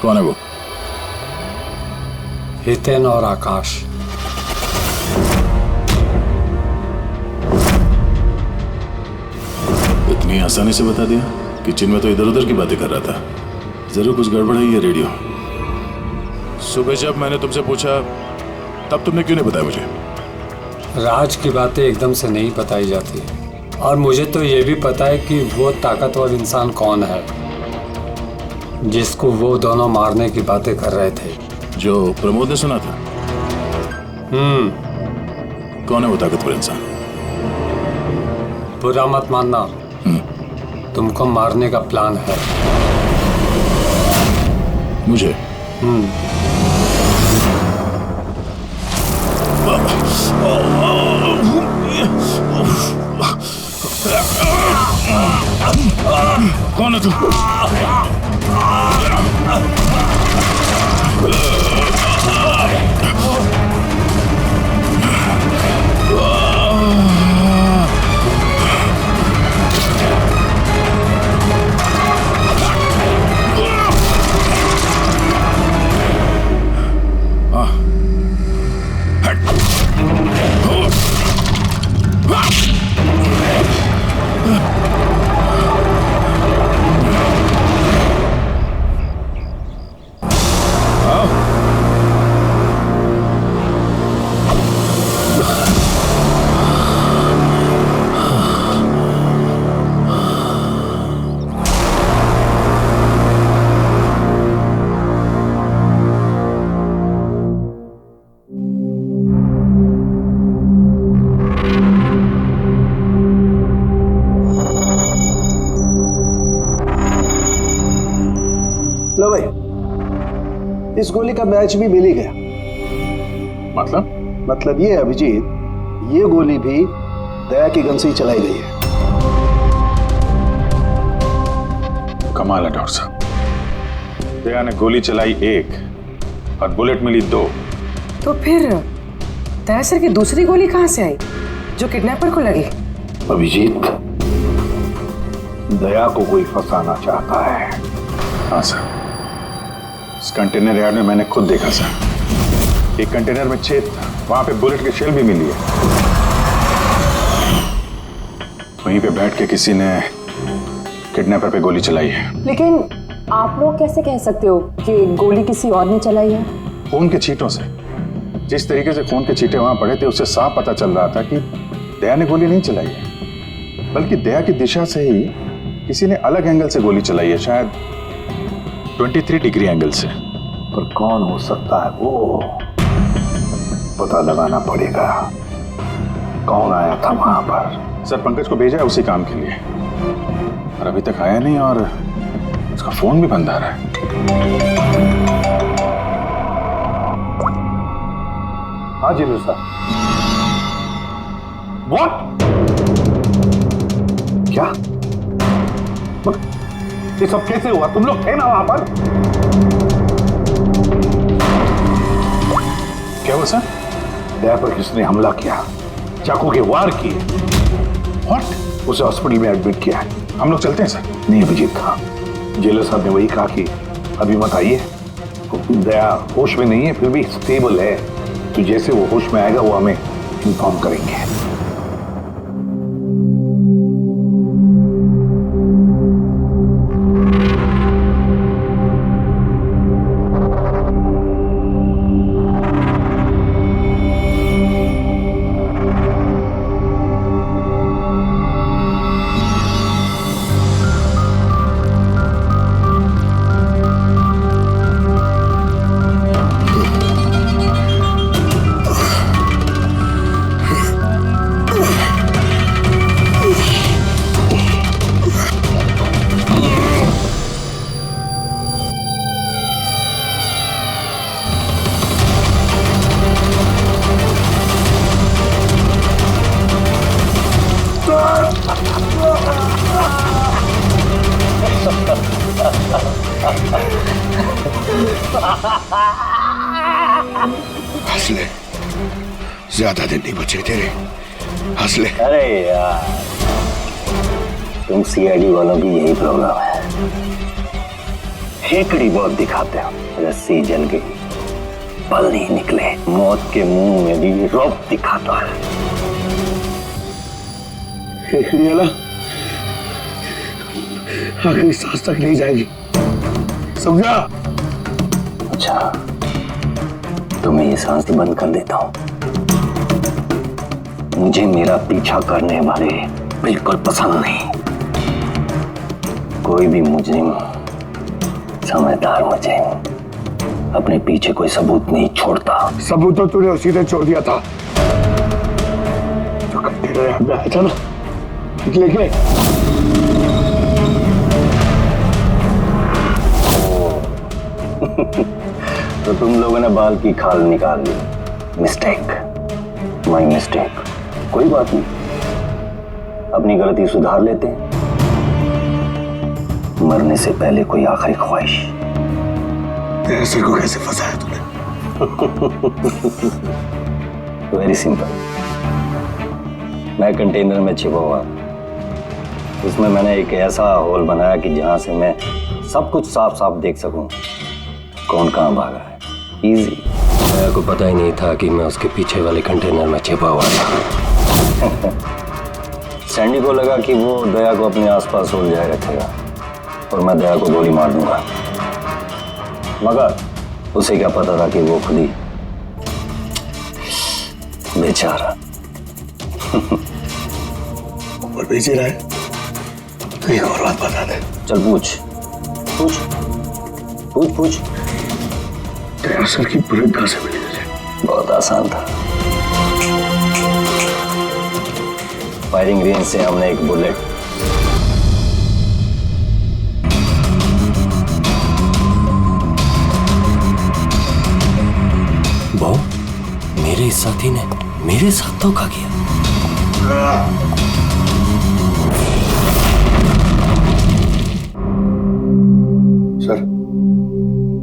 कौन है वो? हितेन और आकाश। इतनी आसानी से बता दिया कि चिन्मय तो इधर उधर की बातें कर रहा था। जरूर कुछ गड़बड़ है ये रेडियो। सुबह जब मैंने तुमसे पूछा तब तुमने क्यों नहीं बताया मुझे? राज की बातें एकदम से नहीं बताई जाती, और मुझे तो ये भी पता है कि वो ताकतवर इंसान कौन है जिसको वो दोनों मारने की बातें कर रहे थे। जो प्रमोद ने सुना था? कौन है वो ताकतवर इंसान? बुरा मत मानना, तुमको मारने का प्लान है। मुझे? कौन है तू? लो भाई, इस गोली का मैच भी मिल ही गया। मतलब ये अभिजीत, ये गोली भी दया की गन से ही चलाई गई है। कमाल है डॉक्टर साहब। दया ने गोली चलाई 1 और बुलेट मिली 2। तो फिर दया सर की दूसरी गोली कहाँ से आई जो किडनैपर को लगी? अभिजीत, दया को कोई फंसाना चाहता है। हाँ सर, इस कंटेनर यार्ड में मैंने खुद देखा सर। एक कंटेनर में छेद था, वहां पे बुलेट की शेल भी मिली है। वहीं पे बैठ के किसी ने किडनैपर पे गोली चलाई है। लेकिन आप लोग कैसे कह सकते हो कि गोली किसी और ने चलाई है? खून के छींटों से, जिस तरीके से खून के छींटे वहां पड़े थे उससे साफ पता चल रहा था कि दया ने गोली नहीं चलाई है, बल्कि दया की दिशा से ही किसी ने अलग एंगल से गोली चलाई है, शायद 23 डिग्री एंगल से। पर कौन हो सकता है वो पता लगाना पड़ेगा। कौन आया था वहां पर? सर, पंकज को भेजा है उसी काम के लिए, और अभी तक आया नहीं, और उसका फोन भी बंद आ रहा है। हाँ जिलू साहब। What? क्या? ये सब कैसे हुआ? तुम लोग थे ना वहां पर? क्या हुआ सर? दया पर किसने हमला किया, चाकू के वार किए। What? उसे हॉस्पिटल में एडमिट किया है। हम लोग चलते हैं सर। नहीं अभिजीत था, जेलर साहब ने वही कहा कि अभी मत आइए। दया होश में नहीं है, फिर भी स्टेबल है, तो जैसे वो होश में आएगा वो हमें इन्फॉर्म करेंगे। हंस ले, ज्यादा दिन नहीं बचे तेरे, हंस ले। अरे यार, तुम सीआईडी वालों की यही प्रॉब्लम है, हेकड़ी बहुत दिखाते हो। रस्सी जल गई, पल नहीं निकले, मौत के मुंह में भी रौब दिखाता है। हेकड़ी वाला आखिरी सांस तक नहीं जाएगी, समझा? अच्छा, तो मैं ये सांस बंद कर देता हूं। मुझे मेरा पीछा करने वाले बिल्कुल पसंद नहीं। कोई भी मुजरिम, समझदार मुजरिम अपने पीछे कोई सबूत नहीं छोड़ता। सबूत तो तूने उसी दिन छोड़ दिया था जो कंटेनर यार्ड में आया था ना, लेके। तो तुम लोगों ने बाल की खाल निकाल ली। Mistake, my mistake. कोई बात नहीं, अपनी गलती सुधार लेते हैं। मरने से पहले कोई आखिरी ख्वाहिश। तेरे सिर को कैसे फंसाया तूने? Very simple. मैं कंटेनर में छिपा हुआ, उसमें मैंने एक ऐसा होल बनाया कि जहां से मैं सब कुछ साफ साफ देख सकूं कौन कहां भागा है। इजी। मेरे को पता ही नहीं था कि मैं उसके पीछे वाले कंटेनर में छिपा हुआ था। सैंडी को लगा कि वो दया को अपने आसपास उलझाए रखेगा और मैं दया को गोली मार दूंगा, मगर उसे क्या पता था कि वो खुद ही बेचारा और बेच रहा है। तो एक और बात बता दे। चल पूछ पूछ पूछ पूछ। दया सर की बुलेट कहां से मिली तुझे? बहुत आसान था। फायरिंग रेंज से हमने एक बुलेट बहु, मेरे साथी ने मेरे साथ धोखा किया। सर,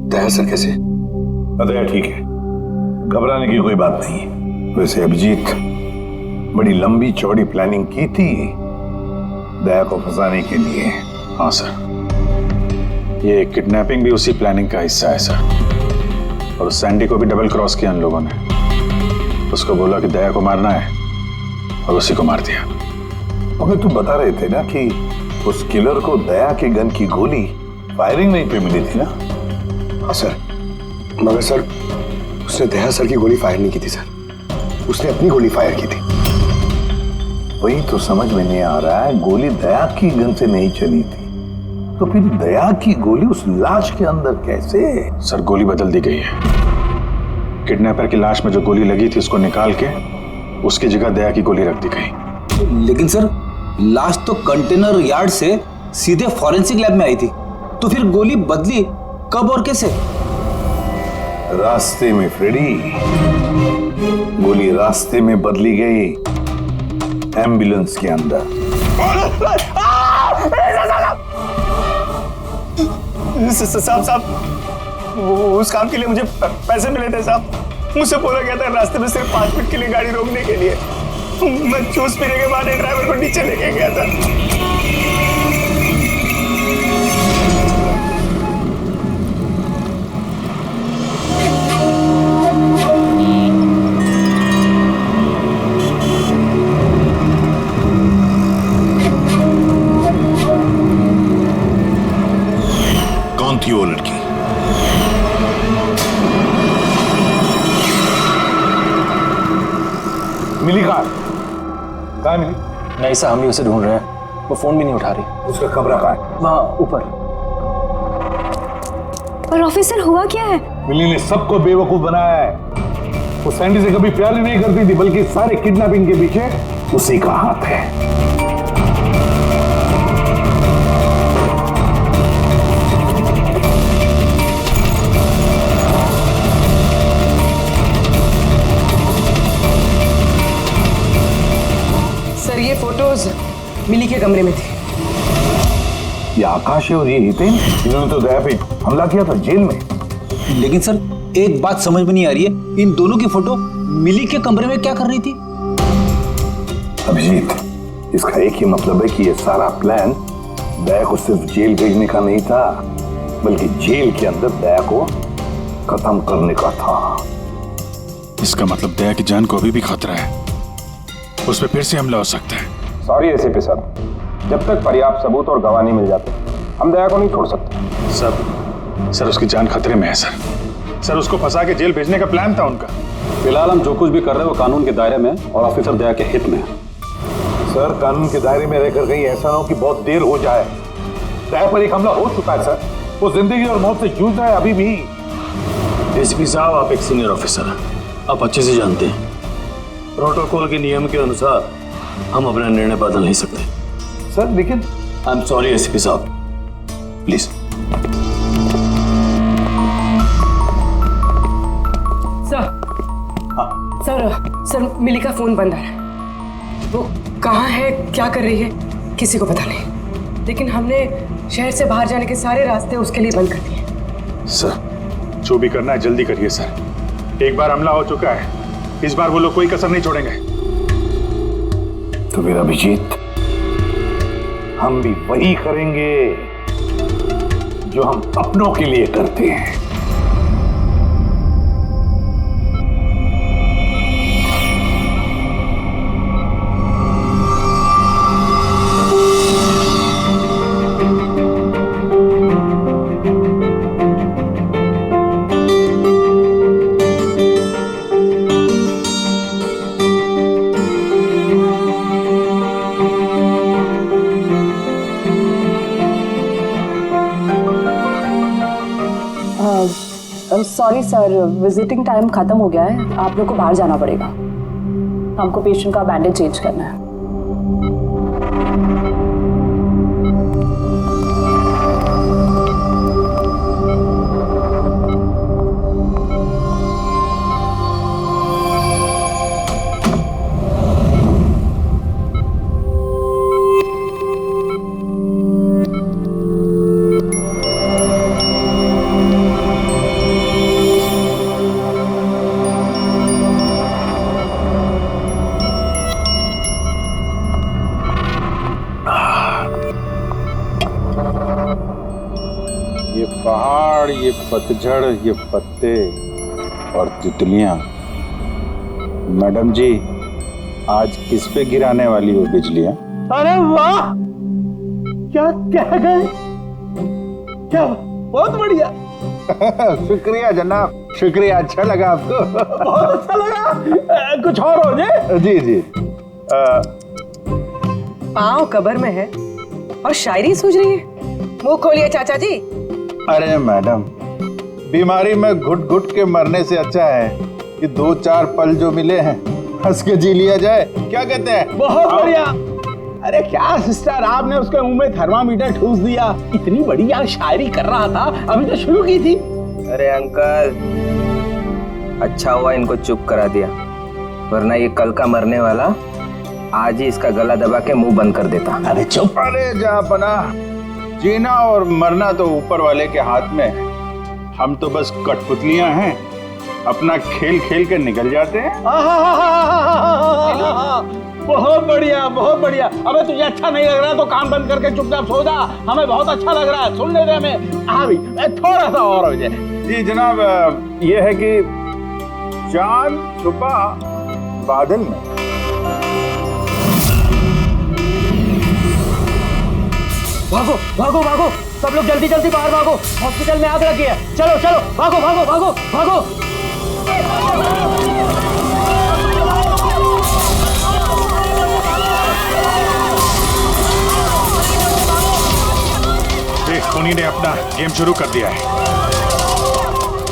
दया सर कैसे? दया ठीक है, घबराने की कोई बात नहीं है। वैसे अभिजीत बड़ी लंबी चौड़ी प्लानिंग की थी दया को फंसाने के लिए। हाँ सर, ये किडनैपिंग भी उसी प्लानिंग का हिस्सा है सर। और सैंडी को भी डबल क्रॉस किया उन लोगों ने। उसको बोला कि दया को मारना है और उसी को मार दिया। मगर तुम बता रहे थे ना कि उस किलर को दया के गन की गोली फायरिंग नहीं पे मिली थी ना? हाँ सर, मगर सर उसने दया सर की गोली फायर नहीं की थी सर, उसने अपनी गोली फायर की थी। वही तो समझ में नहीं आ रहा है, गोली दया की गन से नहीं चली थी तो फिर दया की गोली उस लाश के अंदर कैसे? सर गोली बदल दी गई है। किडनैपर की लाश में जो गोली लगी थी उसको निकाल के उसकी जगह दया की गोली रख दी गई। लेकिन सर लाश तो कंटेनर यार्ड से सीधे फॉरेंसिक लैब में आई थी, तो फिर गोली बदली कब और कैसे? रास्ते में फ्रेडी, गोली रास्ते में बदली गई एम्बुलेंस के अंदर। साहब उस काम के लिए मुझे पैसे मिले थे साहब। मुझसे बोला गया था रास्ते में सिर्फ 5 मिनट के लिए गाड़ी रोकने के लिए। मैं जूस पीने के बाद ड्राइवर को नीचे लेके गया था। कौन थी वो लड़की? मिली कहाँ मिली? नहीं साहब, हम भी उसे ढूंढ रहे हैं, वो फोन भी नहीं उठा रही। उसका कमरा कहाँ है? वहाँ ऊपर। पर ऑफिसर हुआ क्या है? मिली ने सबको बेवकूफ बनाया है। वो सैंडी से कभी प्यार ही नहीं करती थी, बल्कि सारे किडनैपिंग के पीछे उसी का हाथ है। सर ये फोटोज मिली के कमरे में थी। ये आकाश है और ये हितेन, इन्होंने तो दया पे हमला किया था जेल में। लेकिन सर एक बात समझ में नहीं आ रही है, इन दोनों की फोटो मिली के कमरे में क्या कर रही थी? अभिजीत, इसका एक ही मतलब है कि ये सारा प्लान दया को सिर्फ जेल भेजने का नहीं था, बल्कि जेल के अंदर दया को खत्म करने का था। इसका मतलब दया की जान को अभी भी खतरा है, उस पर फिर से हमला हो सकता है। सॉरी एसीपी साहब, जब तक पर्याप्त सबूत और गवाह नहीं मिल जाते हम दया को नहीं छोड़ सकते। सर उसकी जान खतरे में है सर उसको फंसा के जेल भेजने का प्लान था उनका। फिलहाल हम जो कुछ भी कर रहे हैं वो कानून के दायरे में और ऑफिसर दया के हित में है। सर कानून के दायरे में रहकर कहीं ऐसा ना हो कि बहुत देर हो जाए। दया पर एक हमला हो चुका है सर, वो जिंदगी और मौत से जूझ रहा है अभी भी। एसीपी साहब, आप एक सीनियर ऑफिसर हैं, आप अच्छे से जानते हैं प्रोटोकॉल के नियम के अनुसार हम अपना निर्णय बदल नहीं सकते। सर लेकिन आई एम सॉरी एसीपी साहब, प्लीज। सर मिली का फोन बंद आ रहा है। वो कहाँ है, क्या कर रही है, किसी को पता नहीं। लेकिन हमने शहर से बाहर जाने के सारे रास्ते उसके लिए बंद कर दिए। सर जो भी करना है जल्दी करिए सर। एक बार हमला हो चुका है, इस बार वो लोग कोई कसर नहीं छोड़ेंगे। तो फिर अभिजीत, हम भी वही करेंगे जो हम अपनों के लिए करते हैं। सॉरी सर, विजिटिंग टाइम खत्म हो गया है, आप लोग को बाहर जाना पड़ेगा। हमको पेशेंट का बैंडेज चेंज करना है। ये पहाड़, ये पतझड़, ये पत्ते और तितलियां। मैडम जी, आज किस पे गिराने वाली हो बिजलियां? अरे वाह, क्या कह गए, क्या बहुत बढ़िया। शुक्रिया जनाब, शुक्रिया। अच्छा लगा आपको? बहुत अच्छा लगा। कुछ और हो जाए? जी जी। पाँव कब्र में है और शायरी सूझ रही है। मुंह खोलिए चाचा जी। अरे मैडम, बीमारी में घुट घुट के मरने से अच्छा है कि 2-4 पल जो मिले हैं हंस के जी लिया जाए। क्या कहते हैं? बहुत बढ़िया। अरे क्या सिस्टर, आपने उसके मुंह में थर्मामीटर ठूस दिया। इतनी बड़ी यार शायरी कर रहा था, अभी तो शुरू की थी। अरे अंकल, अच्छा हुआ इनको चुप करा दिया, वरना ये कल का मरने वाला आज ही इसका गला दबा के मुंह बंद कर देता। अरे चुप। अरे जा पना, जीना और मरना तो ऊपर वाले के हाथ में है। हम तो बस कठपुतलियां हैं, अपना खेल खेल के निकल जाते हैं। बहुत बढ़िया, बहुत बढ़िया। अबे तुझे अच्छा नहीं लग रहा तो काम बंद करके चुपचाप सो जा। हमें बहुत अच्छा लग रहा है, सुन ले रहे हमें। हाँ भी थोड़ा सा और हो जाए। जी जनाब, ये है कि चांद छुपा बादल में। भागो भागो भागो, सब लोग जल्दी जल्दी बाहर भागो, हॉस्पिटल में आग लगी है। चलो चलो भागो भागो भागो भागो। देख, खूनी ने अपना गेम शुरू कर दिया है।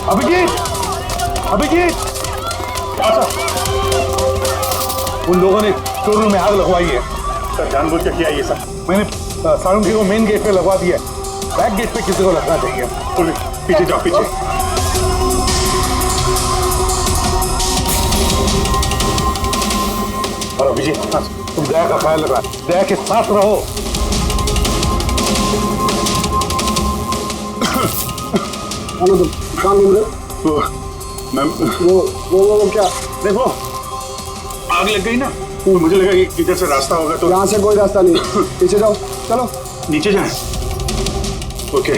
अभिजीत, अभिजीत, उन लोगों ने स्टोर में आग लगवाई है। सर जानबूझ के किया ये सब। मैंने सारंगी को मेन गेट पे लगवा दिया है, बैक गेट पे किसी को लगना चाहिए। पीछे जाओ, पीछे। और अभिजीत, तुम दया का ख्याल रखना, दया के साथ रहो। काम वो क्या देखो, आग लग गई ना, मुझे लगा कि इधर से रास्ता होगा, तो यहाँ से कोई रास्ता नहीं, पीछे जाओ। चलो नीचे जाएं। ओके।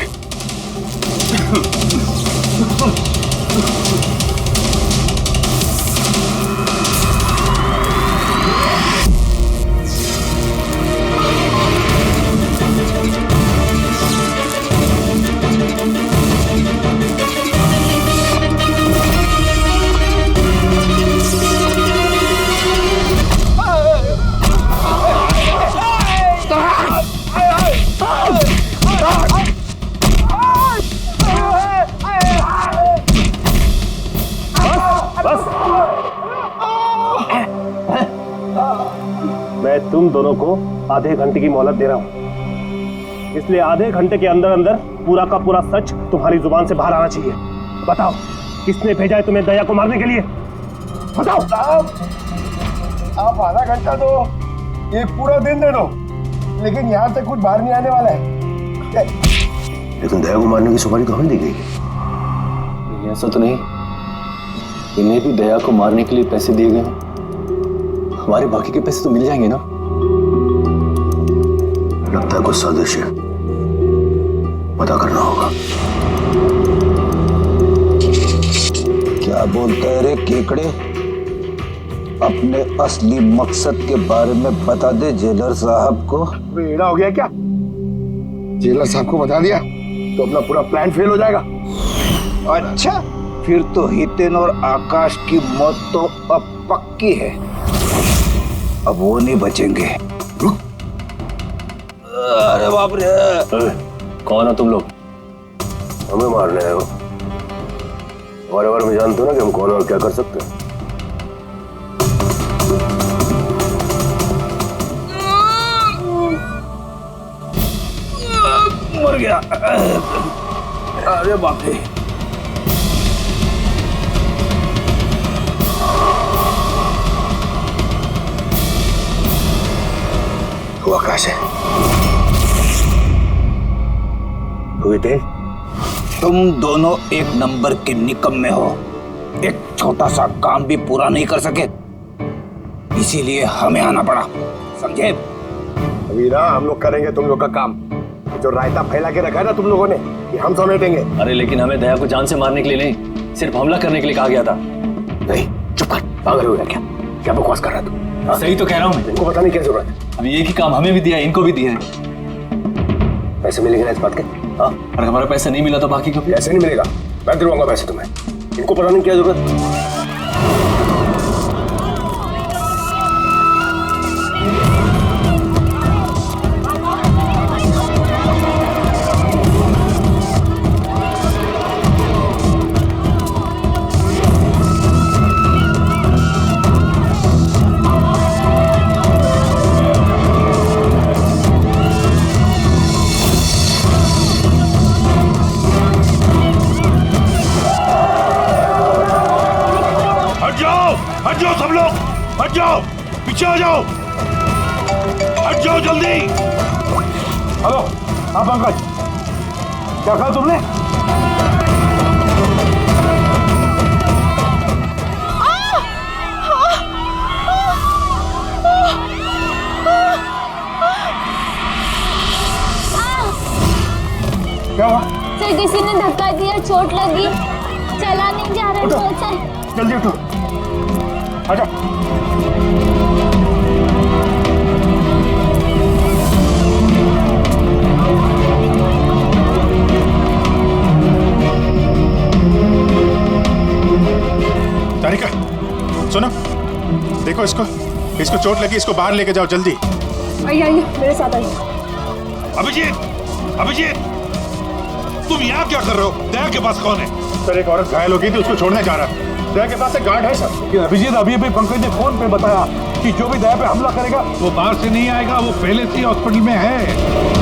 मैं तुम दोनों को आधे घंटे की मोहलत दे रहा हूं, इसलिए आधे घंटे के अंदर अंदर पूरा का पूरा सच तुम्हारी जुबान से बाहर आना चाहिए। बताओ, किसने भेजा है तुम्हें दया को मारने के लिए? बताओ। आप आधा घंटा दो, एक पूरा दिन दे दो, लेकिन यहाँ से कुछ बाहर नहीं आने वाला है। लेकिन दया को मारने की सुपारी तो हमें दी गई। ऐसा तो नहीं, इन्हें भी दया को मारने के लिए पैसे दिए गए। हमारे बाकी के पैसे तो मिल जाएंगे ना? लगता है कुछ साजिश है, पता करना होगा। क्या बोलता है रे केकड़े? अपने असली मकसद के बारे में बता दे जेलर साहब को। बेड़ा हो गया क्या? जेलर साहब को बता दिया तो अपना पूरा प्लान फेल हो जाएगा। अच्छा, फिर तो हितेन और आकाश की मौत तो अब पक्की है, अब वो नहीं बचेंगे। अरे बाप रे! कौन हो तुम लोग? हमें मारने आए हो? हमारे बारे में जानते हो ना कि हम कौन और क्या कर सकते हैं। मर गया। अरे बाप रे! वो आकाश है। हितेन, तुम दोनों एक नंबर के निकम्मे हो। एक छोटा सा काम भी पूरा नहीं कर सके, इसीलिए हमें आना पड़ा, समझे? अभी ना हम लोग करेंगे तुम लोग का काम। जो रायता फैला के रखा है ना तुम लोगों ने, ये हम समेटेंगे। अरे लेकिन हमें दया को जान से मारने के लिए नहीं, सिर्फ हमला करने के लिए कहा गया था। नहीं, चुप कर, पागल हो गया क्या? क्या बकवास कर रहा है तू? सही तो कह रहा हूँ मैं। इनको बताने की क्या जरूरत है? अब एक ही काम हमें भी दिया है, इनको भी दिया है। पैसे मिलेंगे ना इस बात के? हाँ, और हमारा पैसा नहीं मिला तो बाकी को पैसे नहीं मिलेगा, मैं दिलवाऊंगा पैसे तुम्हें। इनको बताने की क्या जरूरत? हट जाओ सब लोग, हट जाओ, पीछे आ जाओ, हट जाओ जल्दी। हेलो, हाँ पंकज, क्या कहा तुमने? क्या हुआ? सर किसी ने धक्का दिया, चोट लगी, चला नहीं जा रहा है सर। जल्दी उठो, आजा। तारिका, सुनो, देखो इसको चोट लगी, इसको बाहर लेके जाओ जल्दी। आइए मेरे साथ आइए। अभिजीत, तुम यहाँ क्या कर रहे हो? दया के पास कौन है? सर एक औरत घायल हो गई थी, उसको छोड़ने जा रहा है। दया के पास एक गार्ड है सर। कि अभिजीत अभी पंकज ने फोन पे बताया कि जो भी दया पे हमला करेगा वो बाहर से नहीं आएगा, वो पहले से ही हॉस्पिटल में है।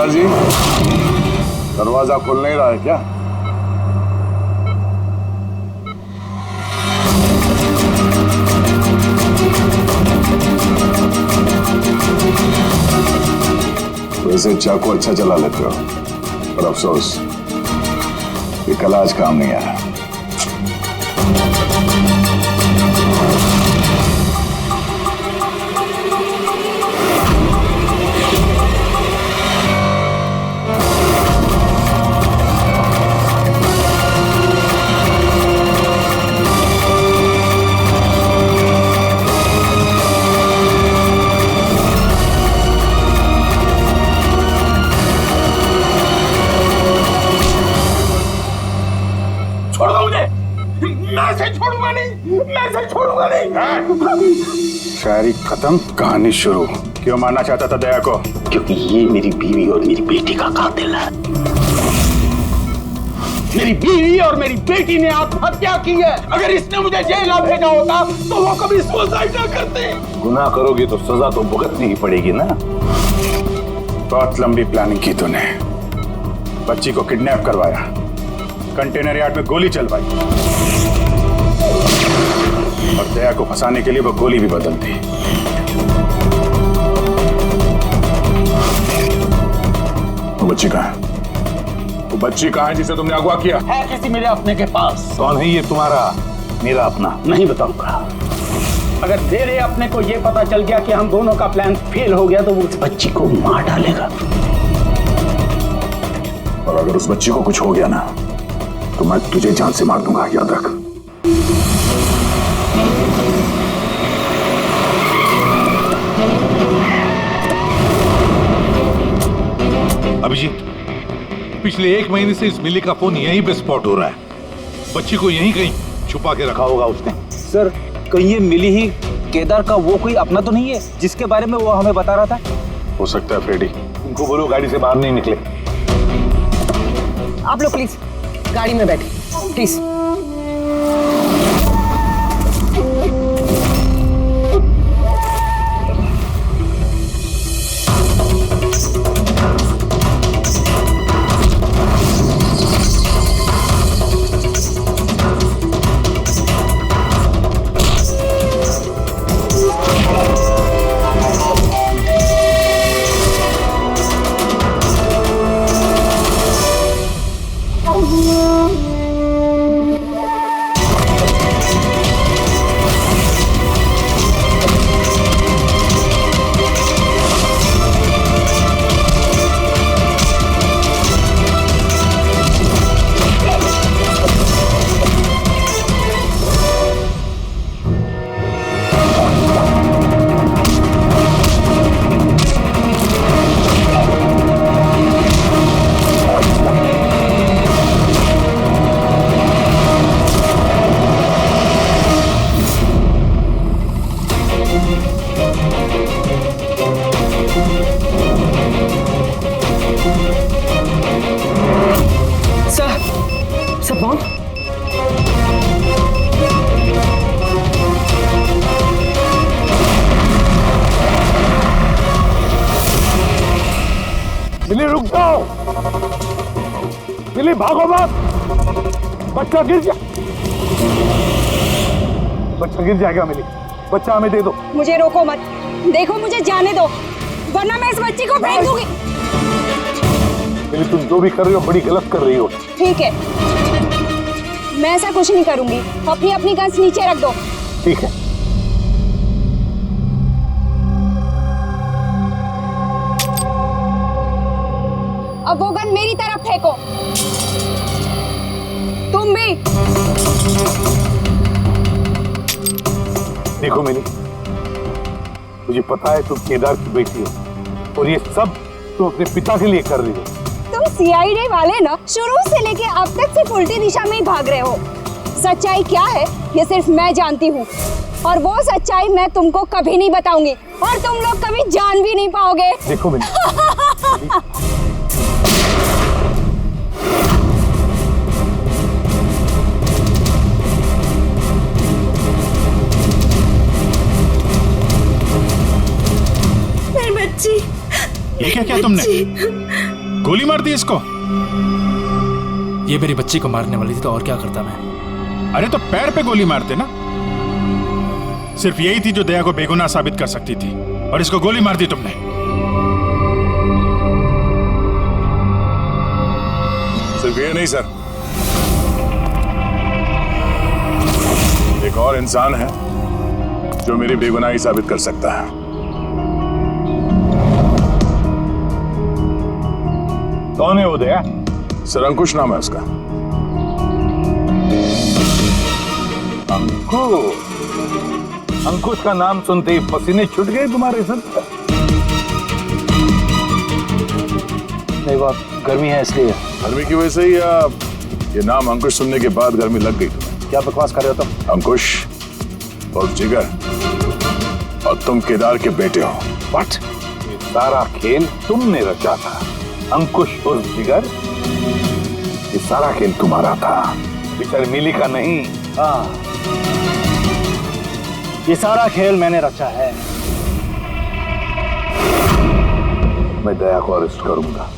जी, दरवाजा खोल नहीं रहा है क्या? वैसे चाकू अच्छा चला लेते हो, पर अफसोस ये कला आज काम नहीं आया। छोड़ूंगा नहीं। शायरी खत्म, कहानी शुरू। क्यों मारना चाहता था दया को? क्योंकि ये मेरी बीवी और मेरी बेटी का कातिल है। मेरी बीवी और मेरी बेटी ने आत्महत्या की है। अगर इसने मुझे जेल ना भेजा होता तो वो कभी सुसाइड ना करते। गुनाह करोगी तो सजा तो भुगतनी ही पड़ेगी ना। बहुत लंबी प्लानिंग की तूने। बच्ची को किडनैप करवाया, कंटेनर यार्ड में गोली चलवाई और दया को फंसाने के लिए वो गोली भी बदल दी। वो बच्ची कहाँ है? वो बच्ची कहाँ है जिसे तुमने अगवा किया? है किसी मेरे अपने के पास। कौन है ये तुम्हारा मेरा अपना? नहीं बताऊंगा। अगर मेरे अपने को ये पता चल गया कि हम दोनों का प्लान फेल हो गया तो वो उस बच्ची को मार डालेगा। और अगर उस बच्ची को कुछ हो गया ना तो मैं तुझे जान से मार दूंगा, याद रख। अभिजीत, पिछले 1 महीने से इस मिली का फोन यहीं पे स्पॉट हो रहा है। बच्ची को यहीं कहीं छुपा के रखा होगा उसने। सर, कहीं ये मिली ही केदार का वो कोई अपना तो नहीं है जिसके बारे में वो हमें बता रहा था? हो सकता है फ्रेडी। उनको बोलो गाड़ी से बाहर नहीं निकले। आप लोग प्लीज गाड़ी में बैठे प्लीज। मिली रुक जाओ, मिली भागो मत, बच्चा गिर जा, बच्चा गिर जाएगा। मिली, बच्चा हमें दे दो। मुझे रोको मत, देखो मुझे जाने दो वरना मैं इस बच्ची को फेंक दूंगी। मिली, तुम जो भी कर रही हो बड़ी गलत कर रही हो। ठीक है, मैं ऐसा कुछ नहीं करूंगी। अपनी अपनी गन्स नीचे रख दो। ठीक है। अब वो गन मेरी तरफ फेंको। तुम भी। देखो मिली, मुझे पता है तुम केदार की बेटी हो और ये सब तुम अपने पिता के लिए कर रही हो। तुम सीआईडी वाले ना शुरू से लेके अब तक सिर्फ उल्टी दिशा में ही भाग रहे हो। सच्चाई क्या है ये सिर्फ मैं जानती हूँ और वो सच्चाई मैं तुमको कभी नहीं बताऊंगी और तुम लोग कभी जान भी नहीं पाओगे। देखो मिली, ये क्या किया तुमने? गोली मार दी इसको? ये मेरी बच्ची को मारने वाली थी तो और क्या करता मैं? अरे तो पैर पे गोली मारते ना। सिर्फ यही थी जो दया को बेगुनाह साबित कर सकती थी और इसको गोली मार दी तुमने। सिर्फ ये नहीं सर, एक और इंसान है जो मेरी बेगुनाही साबित कर सकता है। कौन है वो दया? सर अंकुश नाम है उसका। अंकुश का नाम सुनते ही पसीने छूट गए तुम्हारे सर? नहीं, बात गर्मी है इसलिए। गर्मी की वजह से ही या ये नाम अंकुश सुनने के बाद गर्मी लग गई तुम्हें? क्या बकवास कर रहे हो तुम? अंकुश और जिगर और तुम केदार के बेटे हो। व्हाट? ये सारा खेल तुमने रचा था। अंकुश और जिगर, ये सारा खेल तुम्हारा था, बेचारी मिली का नहीं। हाँ, ये सारा खेल मैंने रचा है। मैं दया को अरेस्ट करूंगा।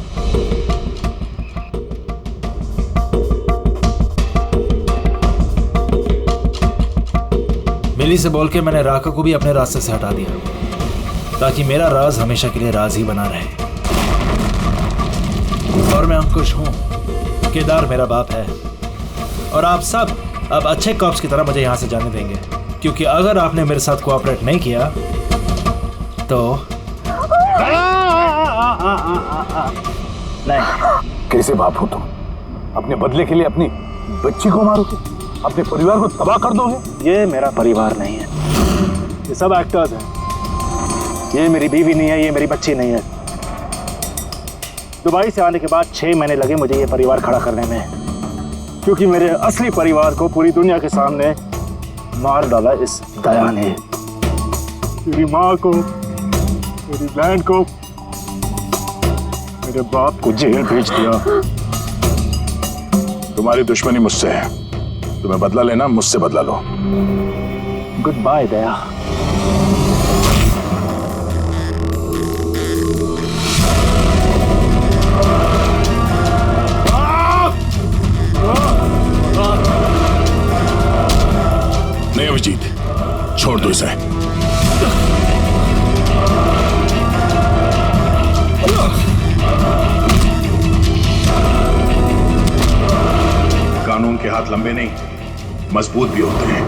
मिली से बोल के मैंने राका को भी अपने रास्ते से हटा दिया ताकि मेरा राज हमेशा के लिए राज ही बना रहे। मैं अंकुश हूँ, केदार मेरा बाप है, और आप सब अब अच्छे कॉप्स की तरह मुझे यहाँ से जाने देंगे, क्योंकि अगर आपने मेरे साथ कोऑपरेट नहीं किया तो नहीं। कैसे बाप हो तुम? अपने बदले के लिए अपनी बच्ची को मारोगे, अपने परिवार को तबाह कर दोगे? ये मेरा परिवार नहीं है, ये सब एक्टर्स हैं। ये मेरी बीवी नहीं है, ये मेरी बच्ची नहीं है। दुबई से आने के बाद 6 महीने लगे मुझे ये परिवार खड़ा करने में, क्योंकि मेरे असली परिवार को पूरी दुनिया के सामने मार डाला इस दया ने। मेरी माँ को, मेरी बहन को, मेरे बाप को जेल भेज दिया। तुम्हारी दुश्मनी मुझसे है, तुम्हें बदला लेना, मुझसे बदला लो। गुड बाय दया। नहीं अभिजीत, छोड़ दो इसे। कानून के हाथ लंबे नहीं, मजबूत भी होते हैं।